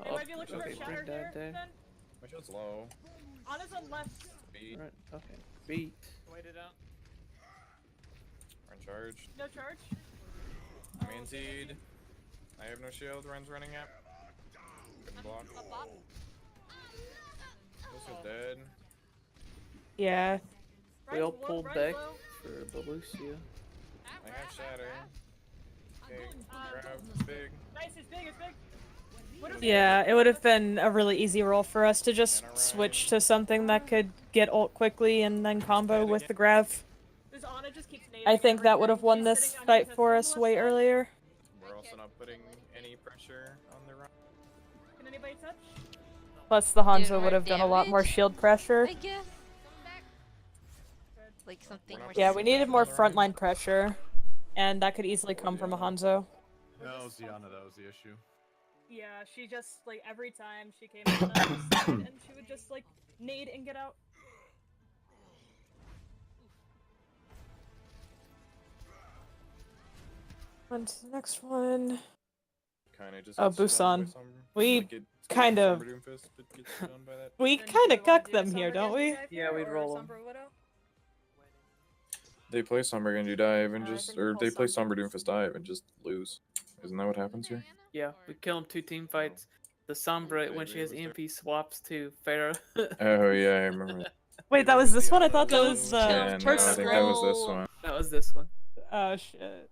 They might be looking okay, for Shatter bring here. that there. Then. My shield's low. Ana's on left. Beat. Right, okay. Beat. Wait it out. We're in charge. No charge. Main seed. I have no shield. Ren's running up. Couldn't block. Up, up. This is dead. Yeah. We all Ryan's low, pulled Ryan's back low. for the Lucia. I have shatter. Okay, Um, grab. It's big. Nice, it's big, it's big. Widow's Yeah, it would have been a really easy roll for us to just And a switch Ryan. to something that could get ult quickly and then combo with the grav. This Ana just keeps nading I think that would have everything. won She's this sitting fight uncontested for on us the way left side. earlier. We're also not putting any pressure on the run. Can anybody touch? Plus the Hanzo more would have done a lot more damage? shield pressure. I guess. Coming back. Like something We're more. not Yeah, we putting needed pressure more on the Rhine. frontline pressure. And that could easily come from a Hanzo. No, it was Diana that was the issue. Yeah, she just like every time she came on the other side and she would just like nade and get out. On to the next one. Kinda just Oh, gets done by Busan. some- We like, it's kind Sombra of- Doomfist, but gets done by that. We Then kind do of we wanna cuck do them here, Sombra don't we? Genji dive Yeah, here, we'd or roll 'em. Sombra Widow? They play Sombra Genji dive and I just, think or we'll they play Sombra Sombra Doomfist dive and just lose. Isn't that what happens here? Yeah, we kill him 2 team fights. The Sombra, when she has Maybe it was EMP, swaps to Pharaoh. Oh yeah, I remember. that. Wait, that was this one? I thought that Go was kill Yeah, no, I first think that was this scroll. one. That was this one. Oh shit.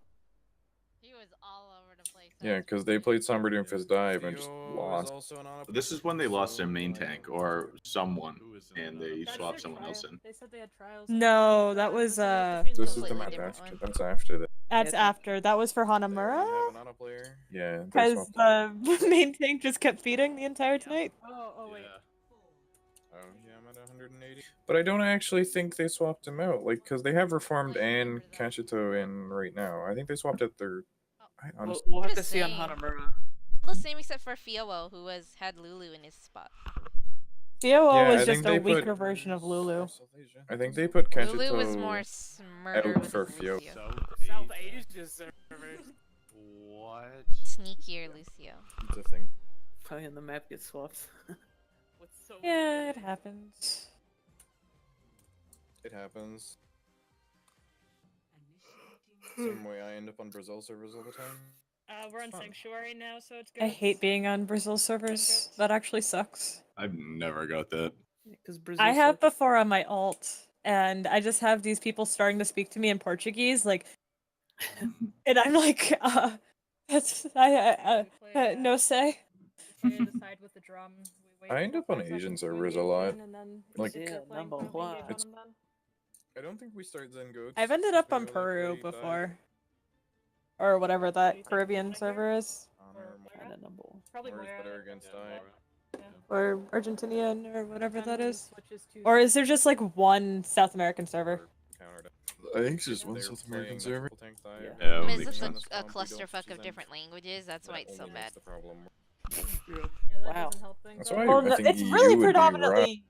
He was all over the place. Yeah, because they played Sombra Doomfist dive and just Theo is lost. also an honor- This is when they lost their main tank or someone, and they That's swapped their someone else trial. in. They said they had trials. No, that was, Between This is the Completely map different after. one. That's after that. That's Yeah, after. That was for There we Hanamura? have an auto player. Yeah, they Because swapped. the main tank just kept feeding the entire night. Oh wait. Oh yeah, I'm at 180. But I don't actually think they swapped him out, like, because they have Reformed and Kashito in right now. I think they swapped out their. I honestly. We'll have The to see on same. Hanamura. The same except for Fiowo, who had Lulu in his spot. COO Yeah, I was think just a they put- weaker version of Lulu. I think they put Kashito Lulu was more murder out with for Lucio. Fio. South Asia servers. What? Sneakier Lucio. It's a thing. Probably in the map gets swapped. What's so Yeah, it happens. It happens. Same way I end up on Brazil servers all the time. We're on Fun. Sanctuary now, so it's good. I hate being on Brazil servers. That actually sucks. I've never got that. Because Brazil. I have sucks. before on my alt, and I just have these people starting to speak to me in Portuguese, like, and I'm like, that's no say. They decide with the drum. We wait I end till up on 5 seconds Asian to servers a engage lot. in, and then Like- if they're Yeah, playing number Group engage one. on them then. I don't think we start Zen Goats. I've ended if up they on go, like, Peru 85. before. Or whatever Do you that think Caribbean it's server is. Honor, Kind of number one. Probably Moira's Moira. better against I. Or Argentinian or whatever that Then is. switches to Or is there just like one South American server? I think it's just one South American server. Yeah. Yeah, I mean, makes it's just sense. a clusterfuck of different languages. That's why it's so bad. The problem. Yeah, that Wow. doesn't help things. That's at why all. Well, I think it's EU really would be predominantly.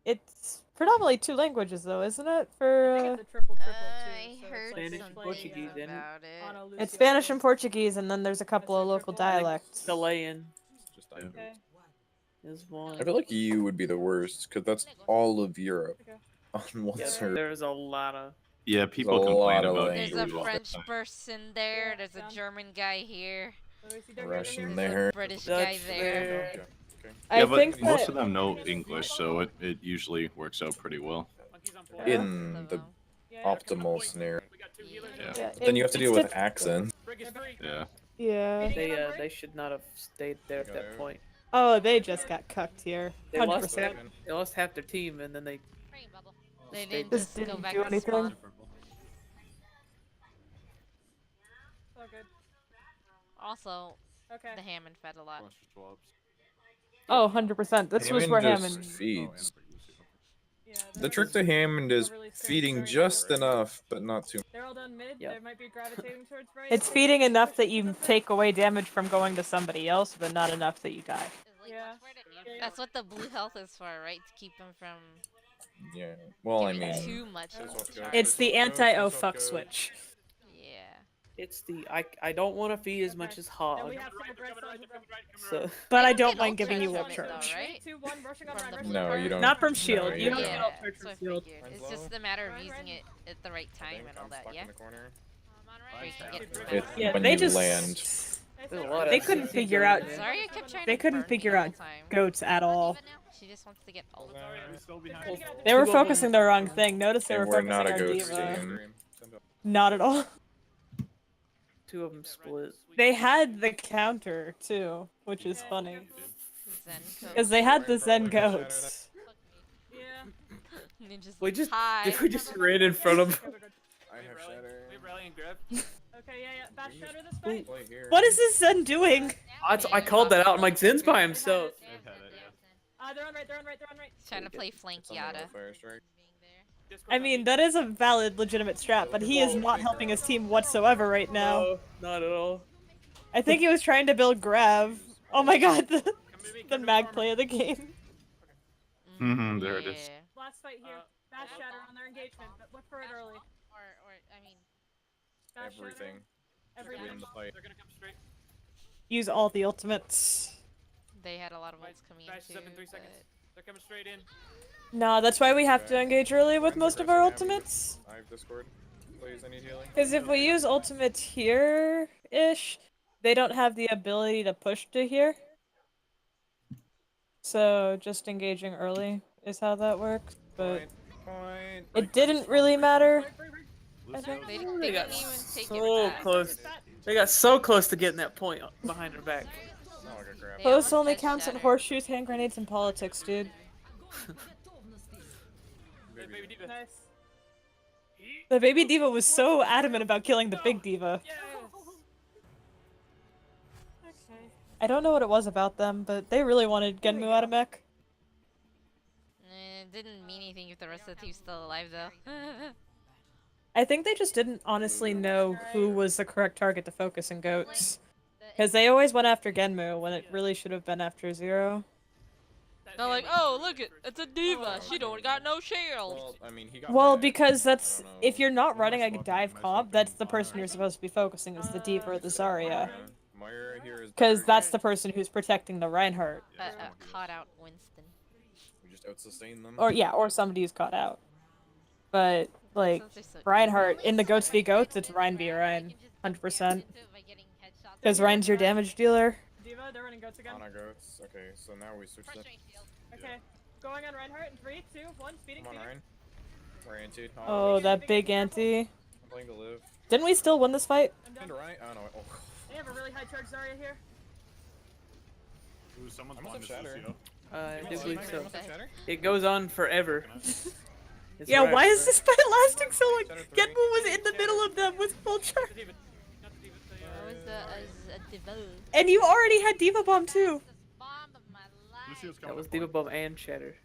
It's predominantly 2 languages though, isn't it? I For think it's a triple too. I So heard it's like Spanish and something Portuguese, isn't it? about it. Ana Lucia it's Spanish Flores. and Portuguese, and then there's a couple of That's a local triple. I think dialects. Chilean Just Yeah. Okay. is one. I feel like EU would be the worst because that's all of Europe Okay. on one Yeah, server. there's a lot of. Yeah, people a complain lot of about language. There's a EU all the French time. person there. Yeah, There's a down. German guy here. What do we see down Russian here? there. There's a British guy Dutch there. there. Okay. I Yeah, but think most that of them know English, so it usually works out pretty well. Monkey's on board. Yeah. In Most the of them. Yeah. optimal scenario. We got 2 healers. Yeah. yeah, Then you have to deal with it's accents. Brig is free. Yeah. yeah. They should not have stayed there at that point. Oh, they just got cucked here. They 100%. lost half their team, and then they. Rain bubble. They Just didn't Just just go didn't back do to anything. spawn. It's all good. Also, Okay. the Hammond fed a lot. Oh, 100%. This was where just Hammond. feeds. Yeah, The they're trick to Hammond is overly scared feeding very just much. enough, but not too. They're all done mid. Yeah. They might be gravitating towards right. It's feeding enough that you take away damage from going to somebody else, but not enough that you die. Is like, Yeah. watch where the Yeah. That's what the blue health is for, right? To keep them from Yeah. Well, I giving mean, too much health. It's the anti-oh fuck switch. Yeah. It's the I don't want to feed as much as Then Hog, we have some Right, breath coming right, on coming right, coming so right. But They I don't don't get mind ult giving you charge ult from it, though, charge. right? 3, 2, 1, rushing on From Ryan, the rushing blue on No, Ryan. you don't. Not from No, shield. you You don't don't. get Yeah, ult charge so from I shield. figured. Mine's It's just low. a matter of Ryan, using Ryan. it at the right time and all that, yeah? I'm on Where you right. can get It's the It's best. Yeah, when they you just. land. There's a lot They of couldn't CC figure going out. in there. Sorry, I kept trying They to couldn't burn figure the out whole time. goats at all. She just wants to get ult. They were Two of them- focusing the wrong thing. Notice they And were we're focusing not a on ghost Diva. team. Not at all. Two of them split. They had the counter too, which is funny. Zen Because they had the Zen goats. Yeah. Ninjas We just hi. we just ran in front of. Okay, we're good. I have shatter. We rally and grab. Okay, yeah. Bash shatter this fight. Play here. What is this Zen doing? I called that out. I'm like, Zen's by himself. They're on right. They're on right. They're on right. Trying to play flank Yada. Fire strike. I mean, that is a valid, legitimate strat, but he is not helping his team whatsoever right now. No, not at all. I think he was trying to build Grav. Oh my god, the mag play of the game. Mhm, there it is. Yeah. Last fight here. Bash shatter on their engagement, but whip for it early. Or I mean, Bash shatter. Everything. Everything. Win the fight. They're gonna come straight. Use all the ultimates. They had a lot of Right, ults coming Bash in is up too, in 3 seconds. but- They're coming straight in. No, that's why we have to engage early with most of our ultimates. I have Discord. Please, I need healing. Because if we use ultimates here-ish, they don't have the ability to push to here. So just engaging early is how that works. But Point. it didn't really matter. I They, think. they They got didn't even take so it back. close. They got so close to getting that point behind her back. No, I got grabbed. They Close almost only had counts in Shatter. horseshoes, hand grenades, and politics, dude. Hey, baby diva. Nice. The baby diva was so adamant about killing the big diva. Yes. Okay. I don't know what it was about them, but they really wanted Genmu out of mech. It didn't mean anything if the rest of the team's still alive, though. I think they just didn't honestly know who was the correct target to focus in goats. the Because they always went after Genmu when it really should have been after Zero. They're like, oh, look, it's a diva. She don't got no shield. Well, I mean, he got Well, mad. because that's I don't know. if you're not running a dive comp, that's the person you're supposed to be focusing is the diva or the Zarya. Moira here is Because better. that's the person who's protecting the Reinhardt. Caught out Winston. We just out-sustain them. Or yeah, or somebody who's caught out. But like Since they're so Reinhardt in the goats v goats, it's Rein v Rein, 100%. Because Rein's your damage dealer. Diva, they're running goats again. On our goats. Okay, so now we switch them. Okay. Going on Reinhardt in 3, 2, 1. Speeding, Come on, speeding. Ryan. We're anti. Oh, that big anti. I'm playing to live. Didn't we still win this fight? I'm done. Into Ryan. Oh no. Oh. They have a really high charge Zarya here. Ooh, someone's I must playing have this Shatter. Lucio. I do Smack, believe I so. must have Shatter. It goes on forever. It's Yeah, right, why is right. this fight lasting so long? Shatter 3. Genmu was in the middle of them with full charge. Not the diva. Not the diva. The, That was a diva. And you already had Diva Bomb too. Fastest bomb of my life. Lucio's That coming was to Diva point. Bomb and Shatter.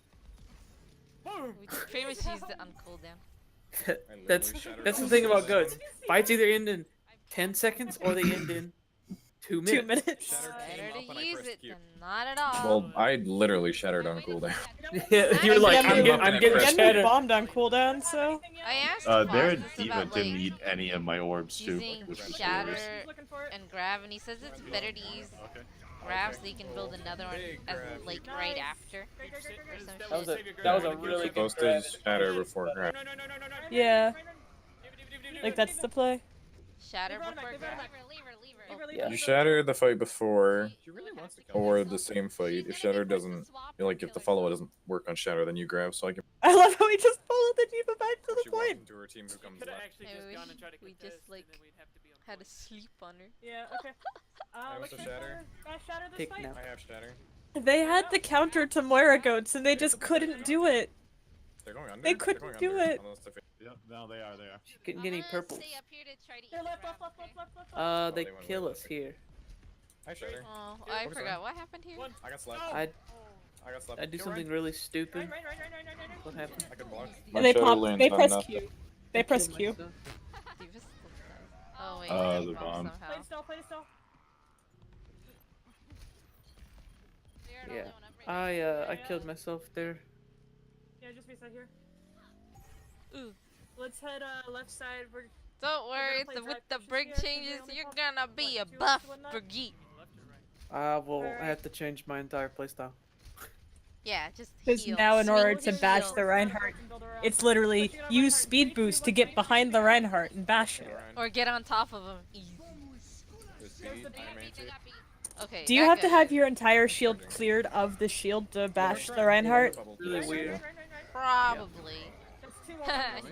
We pretty much used it on cooldown. that's literally shattered that's the all thing the about way goats. down. Fights either end in 10 seconds or they end in 2 minutes. 2 minutes. Shatter came Better up and to I use pressed it Q. than not at all. Well, I literally shattered on cooldown. Yeah, you're And like, Genmu- I'm getting Genmu shattered. bombed on cooldown, so. I asked Their Fossis diva about didn't like eat any of my orbs too, using which was shatter hilarious. and grab, and he says it's better to use Okay. grab so you can build another one Big as grab. like right after. Or some That was a shit. that was a really good Supposed to grab. shatter before grab. No, no, no, no, no, no. Yeah, Diva. like that's the play. Shatter before grab. Leave her. Yeah. You shatter the fight before, She really wants to or the same fight. If shatter doesn't, like if the follow doesn't work on shatter, then you grab. So I can I love how he just followed the Diva back to the she walk point. into her team who comes Could have left. actually Maybe just we gone and tried to we contest, just, like, and then we'd have to be on Had to point. sleep on her. Yeah, okay. I Let's must have go shatter. for shatter this Take fight. now. I have shatter. They had the counter to Moira goats and they just couldn't do it. They're going under. They They're couldn't going do under, it. unless they Yep, no, they are. Couldn't get any purples. Stay up here to try to eat They're the left, grab, left, okay? They they went kill way us left. here. I shatter. Oh, Yeah, I focus forgot on. what happened here. One. I got slapped. I I got slapped. I do Kill something Ryan. really stupid. What happened? I could block. And they pop. They press Q. They I press killed Q. myself. Diva's still dead. Oh wait, The he bomb. somehow. Play still, play still. You're the Yeah. only one up right I killed myself there. Yeah, just reset here. Ooh. Let's head left side. We're Don't worry, play with Zach the pushes brig here, 'cause they changes, only you're pop, gonna be a what, 2 buff to 1 nut? brigade. Left or right? I will Alright. have to change my entire playstyle. Yeah, just Because heal. now, in Swing order with to your bash shield. the Reinhardt, it's literally use speed boost to get behind the Reinhardt and bash it. Or get on top of him. Easy. Just beat. I'm anti. Okay. Do you got have to good. have your entire shield cleared of the shield to bash the Reinhardt? Really weird. Probably. That's 2 He died.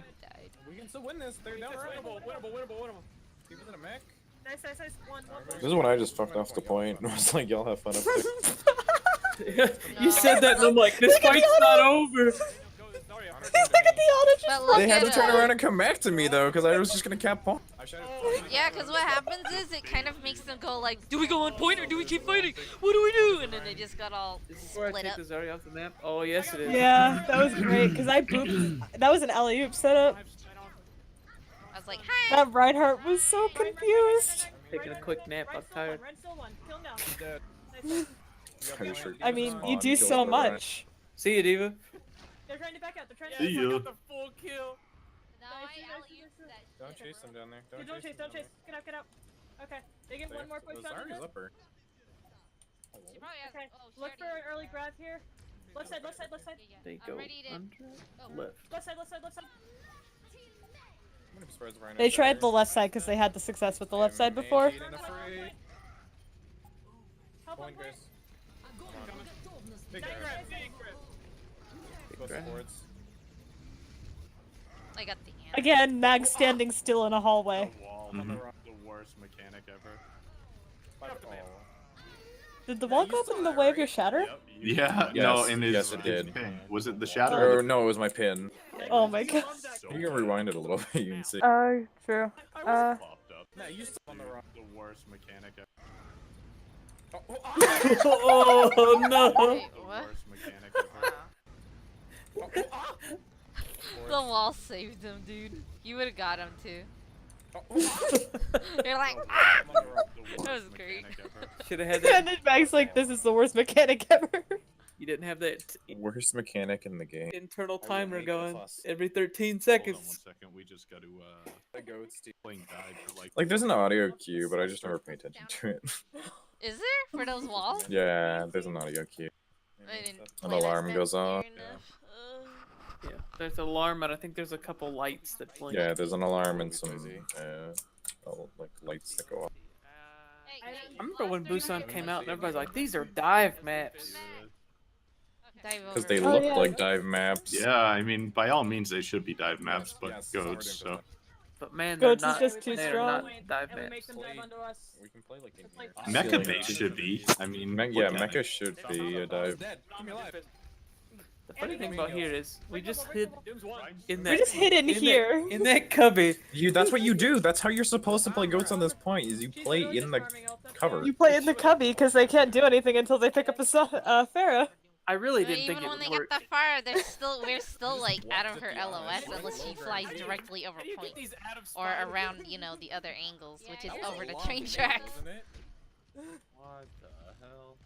We can still win this. They're down right. Winnable. Keep it in a mech. Nice. 1. This is when I just fucked off the point. I was like, y'all have fun up there. You said that, and I'm like, this fight's not over. Sorry, I Look at the But auto. look They had to at turn around and come back to me though, because I was just gonna cap point. Yeah, because what happens is it kind of makes them go like, do we go on point or do we keep fighting? What do we do? And then they just got all Is this where I split take up. the Zarya off the map? Oh, yes, it is. Yeah, that was great because I booped. That was an alley-oop setup. I was like, hi. That Reinhardt was so confused. Taking a quick nap. I'm tired. I mean, you do so much. See you, Diva. They're trying to back out. They're trying See ya. the full kill. No, I alley-ooped that. Don't chase them down there. Don't chase. Get out. Okay, they get one more push on Zarya's this. up her. She probably has. Okay, Oh, she look for already- an early grab here. Left side. They I'm go ready to- under, Oh. left. Left side. I'm gonna be surprised if Ryan They has tried shatter. the left side because they had the success with the left side before. Ain't afraid. Point, guys. Big grab. Big Close grab. forwards. I got the hand. Again, Mag standing still in a hallway. The wall, the worst mechanic ever. Did the wall go up in the way of your shatter? Yeah, Yes, no, and yes, it did. ping. Was it the shatter? Or Oh no, it was my pin. Oh my god. You can rewind it a little bit. You can see. True. popped up. Nah, you still on the wrong. The worst mechanic ever. Oh, no. Wait, The what? worst mechanic ever. The wall saved him, dude. You would have got him too. You're like, ah! The That was worst great. mechanic ever. Should have had And that. then Mag's like, this is the worst mechanic ever. You didn't have that Worst mechanic in the game. internal I will timer make the going fuss. every 13 Hold on seconds. 1 second. We just got to The goats. playing dive for Like, there's an audio cue, but I just never pay attention to it. Is there for those walls? Yeah, there's an audio cue. I didn't An play that alarm map goes off. near enough. Yeah, there's an alarm, and I think there's a couple lights that blink. Yeah, there's an alarm and some like lights that go off. Hey, I hey, remember when monster, Busan you're came gonna out and shoot everybody's me. like, these are dive maps. Okay. Dive Because over. they Oh, look yeah. like dive maps. Yeah, I mean, by all means, they should be dive maps, but Yes, goats. So But man, Goats they're is not. just too They're strong. not dive And we make maps. them dive onto us. We can play like in It's like here. Mecha Feeling base just- should be. I mean, Yeah, look at Mecha it. should be a dive. The funny thing about here is we just hid in that. We just hid in that- here. in that cubby. That's what you do. That's how you're supposed to play goats on this point. Is you play in the cover. You play in the cubby because they can't do anything until they pick up a Pharah. I really But didn't think even when it they would work. get the fire, we're still like out of her LOS unless she flies directly over point or around, you know, the other angles, which is over the train tracks. What the hell?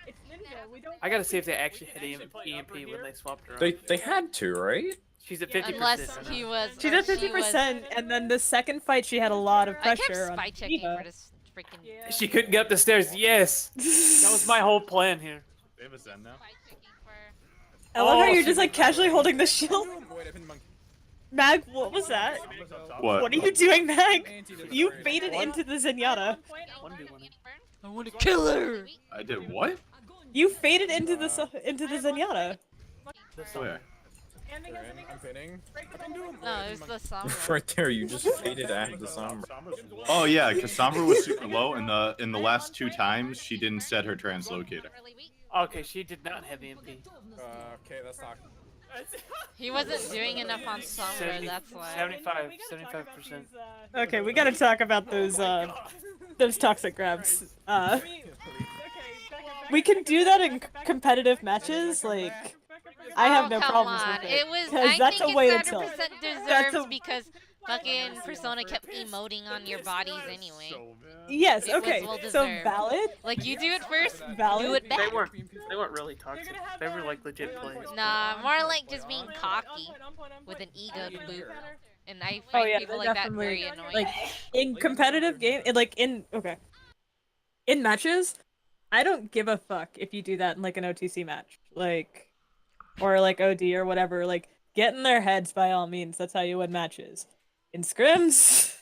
It's ninja. We don't. I gotta see if they actually hit EMP when they swapped her. They had to, right? She's at 50%. Unless he was. She or did 50%, and then the second fight she had a lot of I kept pressure on spy checking Diva. for this freaking. Yeah. She couldn't get up the stairs. Yes, that was my whole plan here. They have a Zen now. Spy checking for. I love how Oh, you're she- just like casually holding the shield. Mag, what was that? What? What are you doing, Mag? You baited into the Zenyatta. I want to kill her. I did what? You faded into the Zenyatta. Where? I'm pinning. No, it was the Sombra. Right there, you just faded at the Sombra. Oh yeah, because Sombra was super low, and in the last 2 times she didn't set her translocator. Okay, she did not have EMP. Okay, let's talk. He wasn't doing enough on Sombra, that's why. 75%. Okay, we gotta talk about those toxic grabs. We can do that in competitive matches, like. I have no come problems on. with It it. was. 'Cause I that's think a way to it's tilt. 100% That's deserved a- because fucking Persona kept emoting on your bodies anyway. Yes, It was okay. well So deserved. valid. Like you do it first, Valid. do it They back. weren't. They weren't really toxic. They were like legit plays. Nah, more like just being cocky with an ego to boot. And I Oh find yeah, people they're like that definitely very annoying. like in competitive game, in matches, I don't give a fuck if you do that in like an OTC match, like, or like OD or whatever. Like, get in their heads by all means. That's how you win matches. In scrims,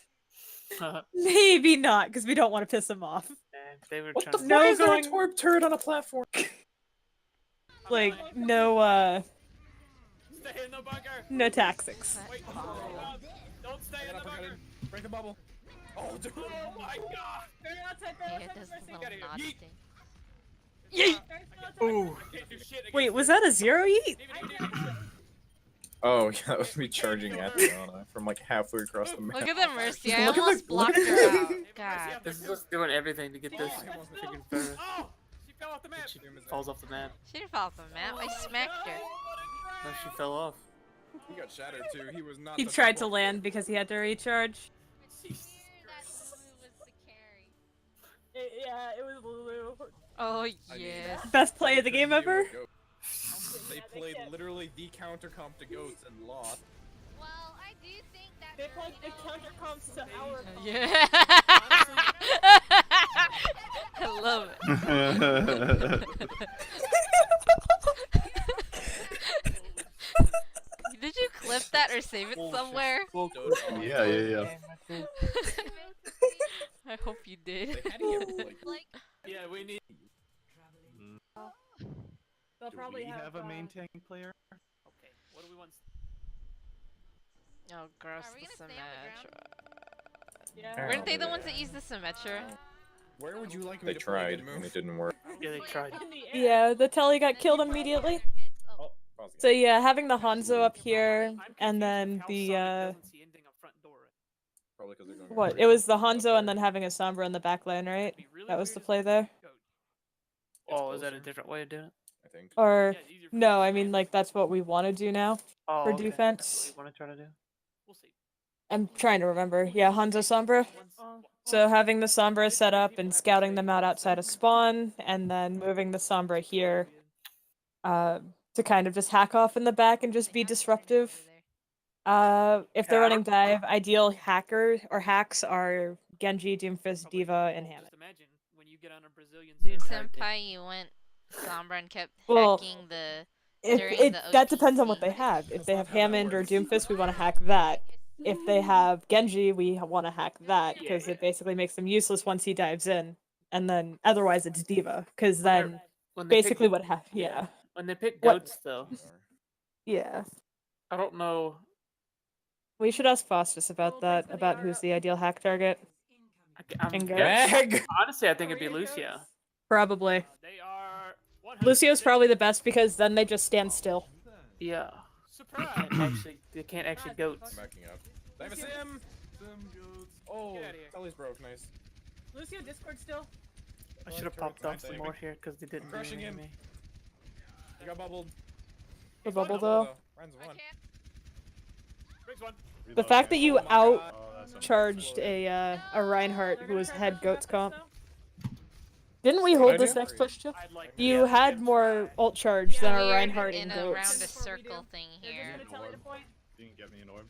maybe not, because we don't want to piss them off. They were What trying the to. fuck No is there a going- torp turret on a platform? Like, no Stay in the bunker. no tactics. Wait, don't stay in the bunker. Break the bubble. Oh, dude. Oh my god. Yeah, it does the little nod Yeet. thing. Ooh. Can't do shit Wait, against was that a zero yeet? Oh, yeah, that was me charging at Diana from like halfway across the map. Look at the Mercy. I Look at the- almost look blocked at her the- out. God. This is just doing everything to get this freaking Pharah. Oh! She fell off the map. She falls off the map. She didn't fall off the map. I smacked her. No, she fell off. He got shattered too. He was not. He tried to land because he had to recharge. Yeah, it was Lulu. Oh yes. Best play of the game ever? They played literally the counter comp to goats and lost. Well, I do think that. They played the counter comps to our Yeah. I love it. Did you clip that or save it somewhere? Yeah. I hope you did. They had to get like. Yeah, we need. They'll Do probably we have a uh, main tank player? Okay, what do we want? Oh, gross, Are we the gonna stay on the ground? Symmetra. Yeah. Weren't they the ones that used the Symmetra? Where would you like me to tried and it didn't work. Yeah, they tried. Yeah, the telly got killed immediately. Oh. Pause So again. yeah, having the Hanzo up here, I'm and confused then how the Sonic doesn't see anything up front door. Probably 'cause they're going what? right. It was the Hanzo and then having a Sombra in the back lane, right? It'd be really That was the weird play if there. Go. Oh, is that a different way of doing it? I think. Or Yeah, it's easier for no, them to I mean stand. like that's what we want to do now Oh, for okay. defense. That's what you want to try to do? We'll see. I'm trying to remember. Yeah, Hanzo Sombra. So having the Sombra set up and scouting them out outside of spawn, and then moving the Sombra here, to kind of just hack off in the back and just be disruptive. If they're Yeah, I running dive, ideal hacker or hacks are Genji, Doomfist, Diva, and Hammond. Just imagine when you get on a Brazilian Dude, server. Senpai, you went Sombra and kept Well, hacking the. If During the that depends on what OTC. they have. If That's they not have how that Hammond or works. Doomfist, we want to hack that. If they have Genji, we want to hack that because it basically makes them useless once he dives in, and then otherwise it's Diva because then When they basically pick, what happened. Yeah, when they pick What- goats, though, yeah. I don't know. We should ask Faustus about that, about who's the ideal hack target. And go. Meg! Honestly, I think it'd be Lucia. Probably. They are Lucio's probably the best because then they just stand still. Yeah. surprise. They can't actually goats. Backing up. I have a sim! Oh, Get outta here. Kelly's broke, nice. Lucio, Discord still? I should have popped off some more here because they didn't do Crushing anything him. to me. You got bubbled. The bubble though. Ryan's I one. can't. Briggs one. The fact that you Oh my God. out-charged a Reinhardt who was head goats comp. Didn't we Good hold idea. this next push too? I'd like You yeah, had more ult charge than a Weird Reinhardt in in a round a goats. circle thing here. You can get me an orb.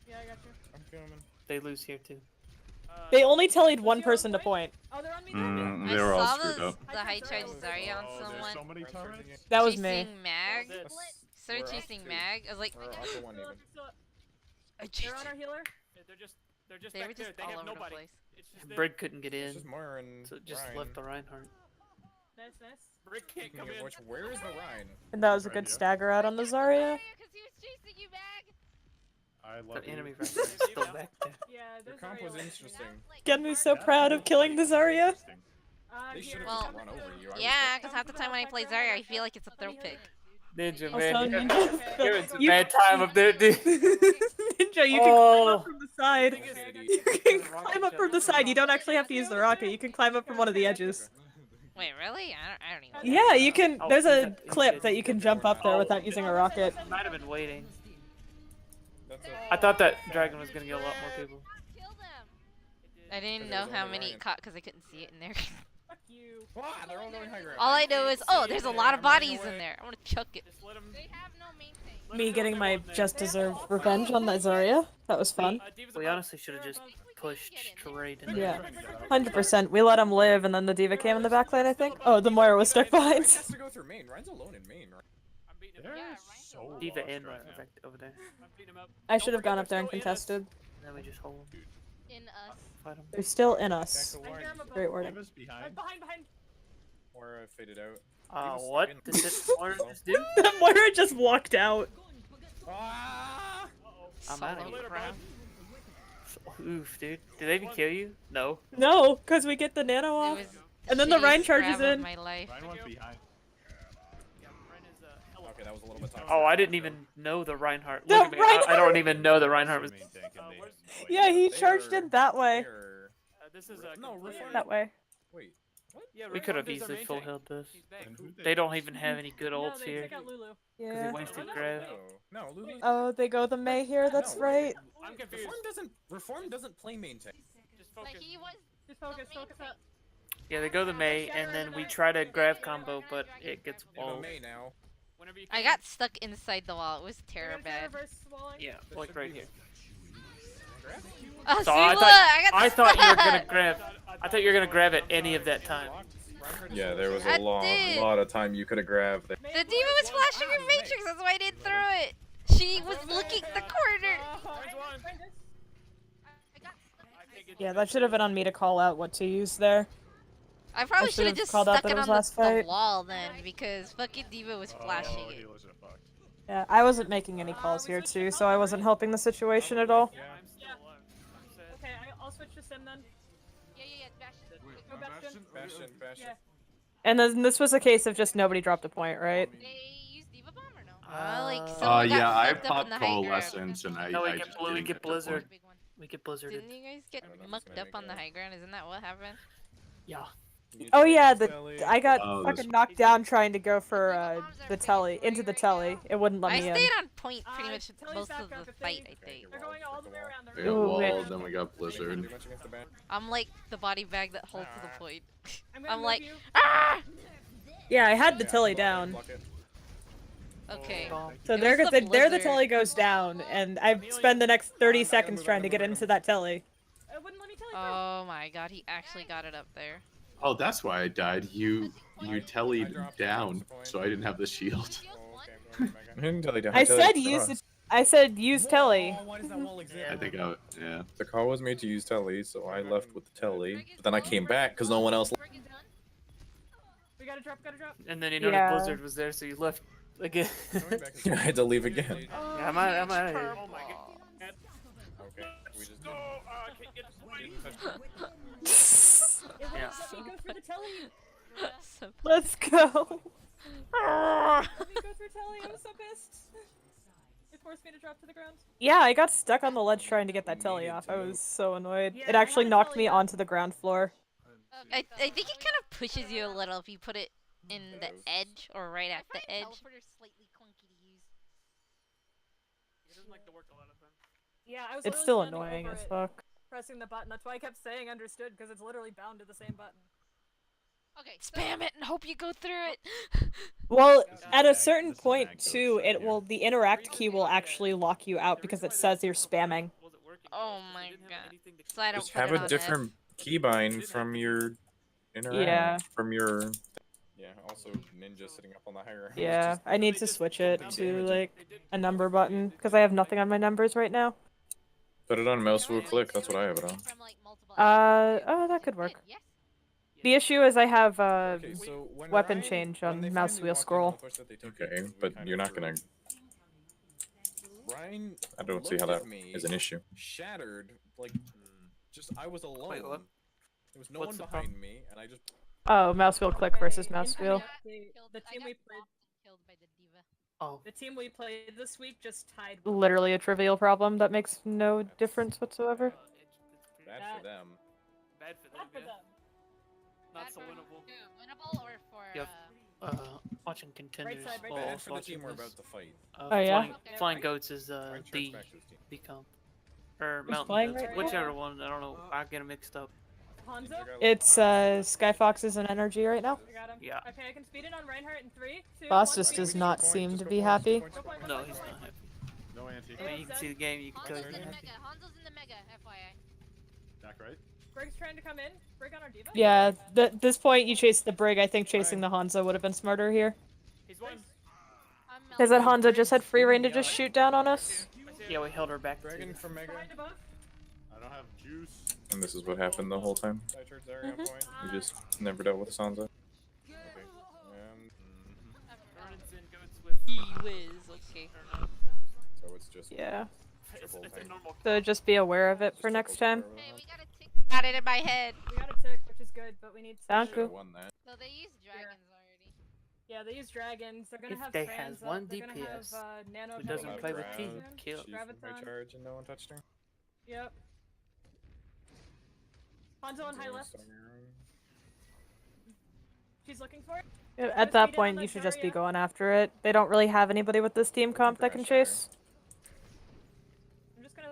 Yeah, I got you. I'm coming. They lose here too. They only tallied one person to point. Oh, they're on me. I They were all saw screwed up. the high charge Zarya on someone. so many turrets. That was chasing me. Mag. That's- Started we're up chasing two. Mag. I was like, We're up to one even. I chased They're on our healer. they're just They back were just there. They all have over the nobody. place. It's just them. Brig couldn't get It's in, just Moira and so it just Ryan. left the Reinhardt. Nice, nice. Brig can't Speaking come of in. which, where is the Ryan? And that was a good stagger out on the Zarya. Because he was chasing you back. I love The enemy you. Reinhardt is still back there. Yeah, Your comp was interesting. Genmu's so proud of killing the Zarya. They should have Well, just run over you. I was yeah, because half the time when I play Zarya, I feel like it's a throw pick. Ninja, Also, man. Ninja, You're in some you- bad time up there, dude. Ninja, you can climb Oh. up from the side. You can climb up from the side. You don't actually have to use the rocket. You can climb up from one of the edges. Wait, really? I don't even. Yeah, you can. Oh, There's he's a at- clip he's that you can jump up there without using a rocket. Might have been waiting. That's I thought that dragon was gonna get a lot more people. Kill them. I didn't Because know there's how only many Ryan. it caught because I couldn't see it in there. Fuck you. Wow, they're all going high ground. All I know is, oh, there's a lot of I'm running bodies in away. there. I want to chuck it. Just let them. They have no main thing. Me getting my just deserved revenge on that Zarya. That was fun. We honestly should have just pushed straight in Yeah, there. 100%. We let him live, and then the diva came in the backline. I think. Oh, the Moira was stuck behind. Ryan has to go through main. Ryan's alone in main, right? I'm beating him. They're Yeah, so Diva lost and right Ryan now. effect over there. I'm beating him up. I should have gone up there and Don't forget, they're still in us. contested. And then we just hold. In us. Fight them. They're still in Back us. to I one. hear him above. Great wording. Diva's behind. Behind. Moira faded out. What did this Moira just do? Moira just walked out. Ah! I'm out of Solo here. crap. Oof, dude. Did they even kill you? No. No, because we get the nano It off. was And then the shittiest Ryan charges grab of in. my life. Ryan one's behind. Yeah, Ren is hella. Okay, that was a little bit tough. Oh, I didn't even know the Reinhardt. The Look at me. I Reinhardt! don't even know the Reinhardt was. Main tank and they where's- have no Yeah, idea. he They charged are- in that way. they're- This is No, completely- reform- That way. Wait. Yeah, We Ren could have Wonders are easily main full tank. held this. He's back. And who They don't even have any good No, ults they here. take out Lulu. Because he Yeah. wasted no, grab. No, Lulu. Oh, they go the May here. That's No, right. I'm confused. Reform doesn't play main tank. Just Like focus. he was. Just focus up. Yeah, they go the May, and then we try to grab combo, but it gets You know walled. May now. Whenever you I can. got stuck inside the wall. It was terrible bad. Yeah, like right here. Oh, So see, I look, thought got I thought you were gonna stuck. grab. I thought you were gonna grab at any of that time. Yeah, there was I a did. lot of time you could have grabbed there. The diva was flashing her matrix. That's why I didn't throw it. She was looking the corner. Ren's one. I got. I can't get Yeah, to that should have been on me to call out what to use there. I probably I should have should've just called out stuck that it it on was last the fight. wall then, because fucking diva was flashing Oh, it. healers are fucked. Yeah, I wasn't making any calls here too, so I wasn't helping the situation at all. I'm still alive. I'm sad. Okay, I'll switch to Sim then. Yeah. Bastion. Go Bastion. Bastion. Yeah. And then this was a case of just nobody dropped a point, right? They use Diva Bomb or no? Like Uh, someone got Yeah, I fucked up in popped the high ground. coalescence and I No, we I get just blue, we didn't get get that blizzard. point. Big one. We get blizzarded. Didn't you guys get I don't know if mucked it's gonna up on the make high ground? Isn't that what happened? Yeah. Oh yeah, I got Oh, this- fucking knocked down trying to go for the telly, into the telly. It wouldn't let I me in. stayed on point pretty much Telly's most back of up the if fight, they- I think. They're going all the way around. We They're got Ooh, walled, wait. then we got blizzard. I'm like the body bag that holds the point. I'm gonna I'm move like, you. ah! Yeah, I had the telly down. Okay. So It there, was the there the blizzard. telly goes down, and I spend the next 30 seconds trying to get into that telly. It wouldn't let me tell you. Oh my god, he actually got it up there. Oh, that's why I died. You tellied dropped down, the point. so I didn't have the shield. I didn't tell you to I said use telly. Why does that wall exist? I think yeah. The call was made to use telly, so I left with the telly. But then I came back because no one else. We gotta drop. And then you know Yeah. the blizzard was there, so you left again. I had to leave again. Yeah, I'm out of here. Oh my god. We just No, didn't, I can't get the point. didn't touch It won't Yeah. let me go through the telly. So Let's go. Let me go through telly. I'm so pissed. It forced me to drop to the ground. Yeah, I got stuck on the ledge trying to get that telly Needed off. to I move. was so annoyed. Yeah, It I actually had a knocked telly me up. onto the ground floor. I think it kind of pushes you a little if you put it in the Does. edge or right at the edge. Teleporter's slightly clunky to use. It doesn't like to work a lot of times. Yeah, I was It's literally still standing annoying over as it, fuck. pressing the button. That's why I kept saying understood, because it's literally bound to the same button. Okay, Spam it and hope you go through it. Well, This is at a bad- certain this is point bad goat too, side it here. will the interact key will actually lock you out The because reason it why says the you're teleporter spamming. wasn't working Oh is 'cause they my didn't have god. anything to So I don't Just put have it a on different keybind from your interact. Yeah. From your. Yeah. Also, ninja sitting up on the higher. Yeah, I need to switch it something to damaging. like a number button because I have nothing on my numbers right now. Put it on You mouse know wheel what? click. They That's what I have it on. from, like, multiple angles, too. Oh, that could Good, work. yes. The issue is I have Okay, so when weapon Ryan- change when they on mouse finally wheel walked in on scroll. the push that they took it, we but kinda you're not threw gonna. it. Ryan, I don't see how that is an issue. Shattered, like, just I was alone. Wait, what? There was no What's one the behind problem? me, and I just. Oh, mouse wheel click versus Okay, mouse wheel. the Killed, the I team got we played, bopped and killed by the diva. Oh, the team we played this week just tied. Literally a trivial problem that makes no difference whatsoever. It's pretty Bad That- for them. bad for them. Not for Yeah. them. Not Bad so for winnable. who? Winnable or for Yep. Watching contenders side, right while side. Bad also for the team watching we're this. about to fight. Oh, yeah? Flying, Okay. flying goats is Ryan the charge back to his team. the comp. Or Who's mountain playing goats, right now? whichever one. I don't know. I get them mixed up. Hanzo? Ninja guy It's Sky Foxes and Energy right now. I got him. Yeah. Okay, I can speed in on Reinhardt in 3, 2, Boss 1. just speed does in. not Just go seem point, to just be go point, happy. just Go go point, point. go No, point, he's go not point. happy. No anti. I mean, you can see the game. You can tell Hanzo's he's in not the happy. mega. Hanzo's in the mega, FYI. Back right. Brig's trying to come in. Brig on our diva. Yeah, this point you chase the Brig. I think chasing the Hanzo would have been smarter here. He's one. I'm Because that melting. Hanzo just had free reign to just shoot down on us. Yeah, we held her back Dragon too. from Mega. Behind above. I don't have juice. And this is what happened the whole time. I turned Zarya on point. We just never dealt with Sansa. Okay. Vernon's in goats with. He whiz. Okay. Or not. So it's just. Yeah. It's Triple a tank. normal. So just be aware of it for Just next triple time. square with Hey, a we Hanzo. got a tick. Got it in my head. We got a tick, which is good, but we need to. Sound Should've cool. won that. So they use dragons already. Yeah, they use dragons. They're gonna If have they Franz has up. one They're gonna have, DPS Nano who coming doesn't in play with soon. team, kill. She's high Graviton. charge and no one touched her. Yep. Hanzo on high left. She's looking for it. At that point, you should just be going after it. They don't really have anybody with this team comp that can chase. I'm just gonna.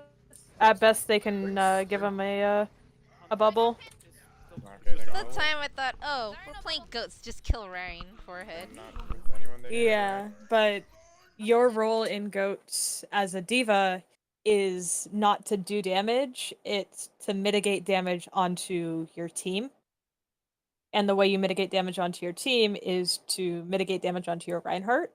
At best, they can give him a bubble. Okay, they The got time I thought, oh, we're playing goats, just kill Ryan forehead. not with anyone they Yeah, but your role in Goats as a diva is not to do damage, it's to mitigate damage onto your team. And the way you mitigate damage onto your team is to mitigate damage onto your Reinhardt.